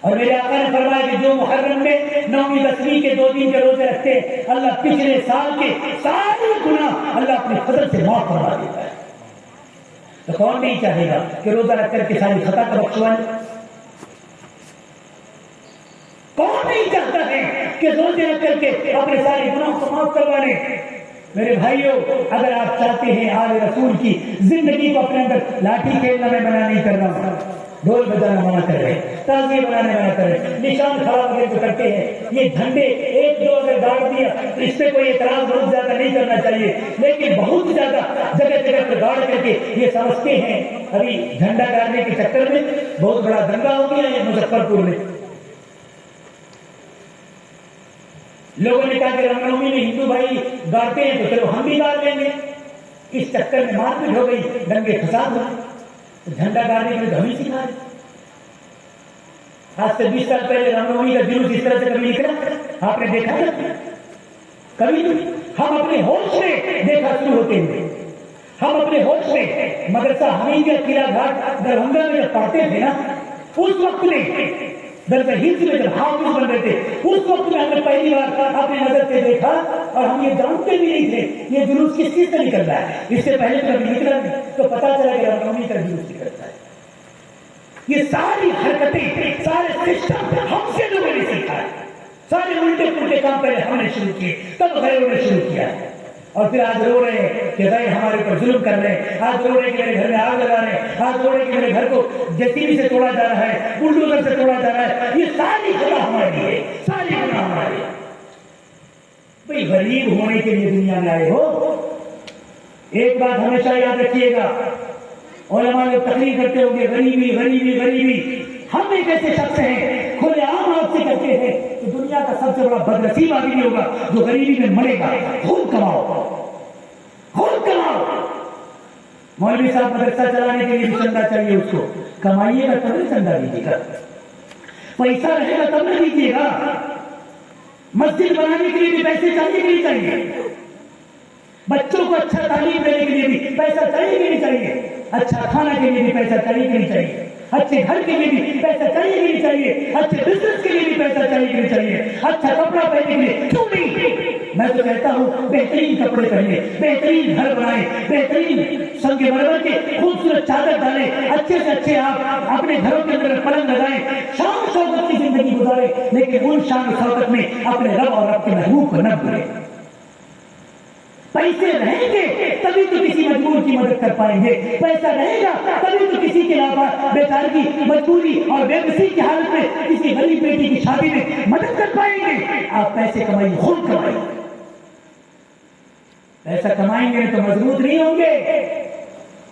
اور میرے آقا نے فرمایا کہ جو محرم میں 9ویں 10ویں کے 2 دن کے روزے رکھتے ہیں اللہ پچھلے سال کے سارے گناہ اللہ اپنے فضل سے معاف کروا دیتا ہے۔ تو کون نہیں چاہے گا کہ روزہ رکھ کر کے ساری خطا کا بخشوائے؟ کون نہیں چاہتا ہے کہ روزے رکھ کر کے اپنے سارے گناہ کو معاف کروانے؟ میرے بھائیوں اگر آپ چاہتے ہیں آل رسول کی زندگی کو اپنے اندر لاٹھی کھیلنا میں منع نہیں کر رہا ہوں، ڈھول بجانا منع کر رہے ہیں، تعزیے بنانے منع کر رہے ہیں، نشان کھڑا وغیرہ جو کرتے ہیں، یہ جھنڈے ایک دو اگر گاڑ دیا تو اس پہ کوئی اعتراض بہت زیادہ نہیں کرنا چاہیے، لیکن بہت زیادہ جگہ جگہ پر گاڑ کر کے یہ سمجھتے ہیں ابھی جھنڈا گاڑنے کے چکر میں بہت بڑا دنگا ہو گیا ہے مظفر پور میں۔ لوگوں نے کہا کہ رام نومی میں ہندو بھائی گاڑتے ہیں تو چلو ہم بھی گاڑ لیں گے، اس چکر میں مار پیٹ ہو گئی، دنگے فساد ہوئے، جھنڈا گاڑنے کے لیے ہم ہی سکھا رہے۔ آج سے 20 سال پہلے رام نومی کا جلوس اس طرح سے کبھی نکلا آپ نے دیکھا تھا؟ کبھی نہیں۔ ہم اپنے ہوش میں دیکھا شروع ہوتے ہوئے، ہم اپنے ہوش میں مدرسہ حمیدیہ قلعہ گھاٹ دربھنگا میں جب پڑھتے تھے نا، اس وقت میں درجہ ہند میں جب حافظ بن رہے تھے اس وقت میں ہم نے پہلی بار اپنی نظر سے دیکھا اور ہم یہ جانتے بھی نہیں تھے یہ جلوس کس چیز سے نکل رہا ہے، اس سے پہلے کبھی نکلا نہیں تو پتا چلا کہ رام نومی کا جلوس نکلتا ہے۔ یہ ساری حرکتیں، سارے سسٹم ہم سے لوگوں نے سیکھا ہے. سارے الٹے پلٹے کام پہلے ہم نے شروع کیے، تب غیروں نے شروع کیا ہے. اور پھر آج رو رہے ہیں کہ غیر ہمارے اوپر ظلم کر رہے ہیں، آج رو رہے ہیں کہ میرے گھر میں آگ لگا رہے ہیں، آج رو رہے ہیں کہ میرے گھر کو جسیبی سے توڑا جا رہا ہے، بلڈوزر سے توڑا جا رہا ہے. یہ ساری خطا ہماری ہے، ساری گناہ ہماری ہے. بھئی غریب ہونے کے لیے دنیا میں آئے ہو. ایک بات ہمیشہ یاد رکھیے گا، علماء لوگ تقریر کرتے ہوں گے غریبی غریبی غریبی. ہم ایک ایسے شخص ہیں کھلے عام آپ سے کہتے ہیں کہ دنیا کا سب سے بڑا بدنصیب آدمی ہوگا جو غریبی میں مرے گا. خود کماؤ، خود کماؤ. مولوی صاحب مدرسہ چلانے کے لیے بھی چندہ چاہیے، اس کو کمائیے گا تب چندہ دیجیے گا. پیسہ رہے گا تب نہ دیجیے گا. مسجد بنانے کے لیے بھی پیسے چاہیے کہ نہیں چاہیے؟ بچوں کو اچھا تعلیم دینے کے لیے بھی پیسہ چاہیے کہ نہیں چاہیے؟ اچھا کھانا کے لیے بھی پیسہ چاہیے کہ نہیں چاہیے؟ اچھے گھر کے لیے بھی پیسہ چاہیے کہ نہیں چاہیے؟ اچھے بزنس کے لیے بھی پیسہ چاہیے کہ نہیں چاہیے؟ اچھا کپڑا پہننے کے لیے کیوں نہیں؟ میں تو کہتا ہوں بہترین کپڑے پہنے، بہترین گھر بنائیں، بہترین سنگ مرمر کے خوبصورت چادر ڈالیں، اچھے سے اچھے آپ اپنے گھروں کے اندر پلنگ لگائیں، شان و شوکت کی زندگی گزاریں، لیکن ان شان و شوکت میں اپنے رب اور رب کے محبوب کو نہ بھولیں. پیسے رہیں گے تبھی تو کسی مجبور کی مدد کر پائیں گے. پیسہ رہے گا تبھی تو کسی کے علاوہ بیچارگی، مجبوری اور بے بسی کی حالت میں کسی غریب بیٹی کی شادی میں مدد کر پائیں گے. آپ پیسے کمائیے، خود کمائیے. پیسہ کمائیں گے تو مضبوط نہیں ہوں گے.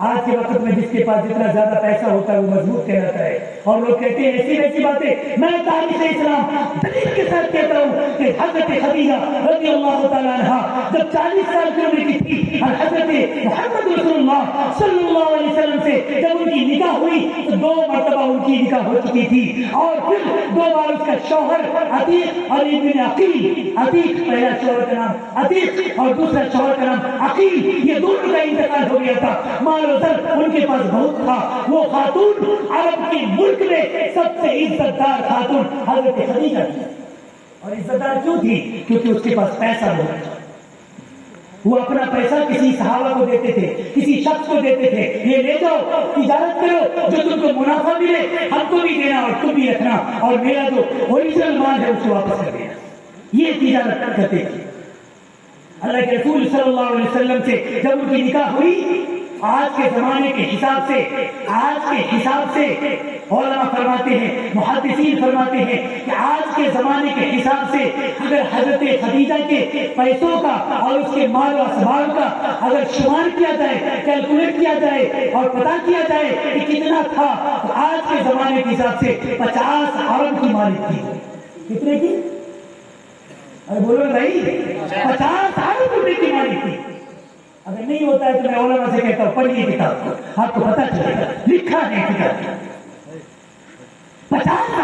آج کے وقت میں جس کے پاس جتنا زیادہ پیسہ ہوتا ہے وہ مضبوط کہلاتا ہے. اور لوگ کہتے ہیں ایسی ویسی باتیں. میں تاریخ اسلام دلیل کے ساتھ کہتا ہوں کہ حضرت خدیجہ رضی اللہ تعالیٰ عنہا جب 40 سال کی عمر کی تھی اور حضرت محمد رسول اللہ صلی اللہ علیہ وسلم سے جب ان کی نکاح ہوئی تو 2 مرتبہ ان کی نکاح ہو چکی تھی. اور پھر 2 بار اس کا شوہر عتیق اور ابن عقیل، عتیق پہلا شوہر کا نام عتیق اور دوسرا شوہر کا نام عقیل، یہ دونوں کا انتقال ہو گیا تھا. ان کے پاس بہت تھا. وہ خاتون عرب کے ملک میں سب سے عزت دار خاتون حضرت خدیجہ تھی. اور عزت دار کیوں تھی؟ کیونکہ اس کے پاس پیسہ بہت تھا. وہ اپنا پیسہ کسی صحابہ کو دیتے تھے، کسی شخص کو دیتے تھے، یہ لے جاؤ تجارت کرو، جو تم کو منافع ملے ہم کو بھی دینا اور تم بھی رکھنا، اور میرا جو اوریجنل مال ہے اس کو واپس کر دینا. یہ تجارت کرتے تھے. اللہ کے رسول صلی اللہ علیہ وسلم سے جب ان کی نکاح ہوئی، آج کے زمانے کے حساب سے علماء فرماتے ہیں، محدثین فرماتے ہیں کہ آج کے زمانے کے حساب سے اگر حضرت خدیجہ کے پیسوں کا اور اس کے مال و اسباب کا اگر شمار کیا جائے، کیلکولیٹ کیا جائے اور پتہ کیا جائے کہ کتنا تھا، تو آج کے زمانے کے حساب سے 50 ارب کی مالک تھی. کتنے کی؟ ارے بولو بھائی، 50 ارب روپے کی مالک تھی. اگر نہیں ہوتا ہے تو میں علماء سے کہتا ہوں پڑھیے کتاب کو، آپ کو پتہ چلے گا، لکھا ہے کتاب.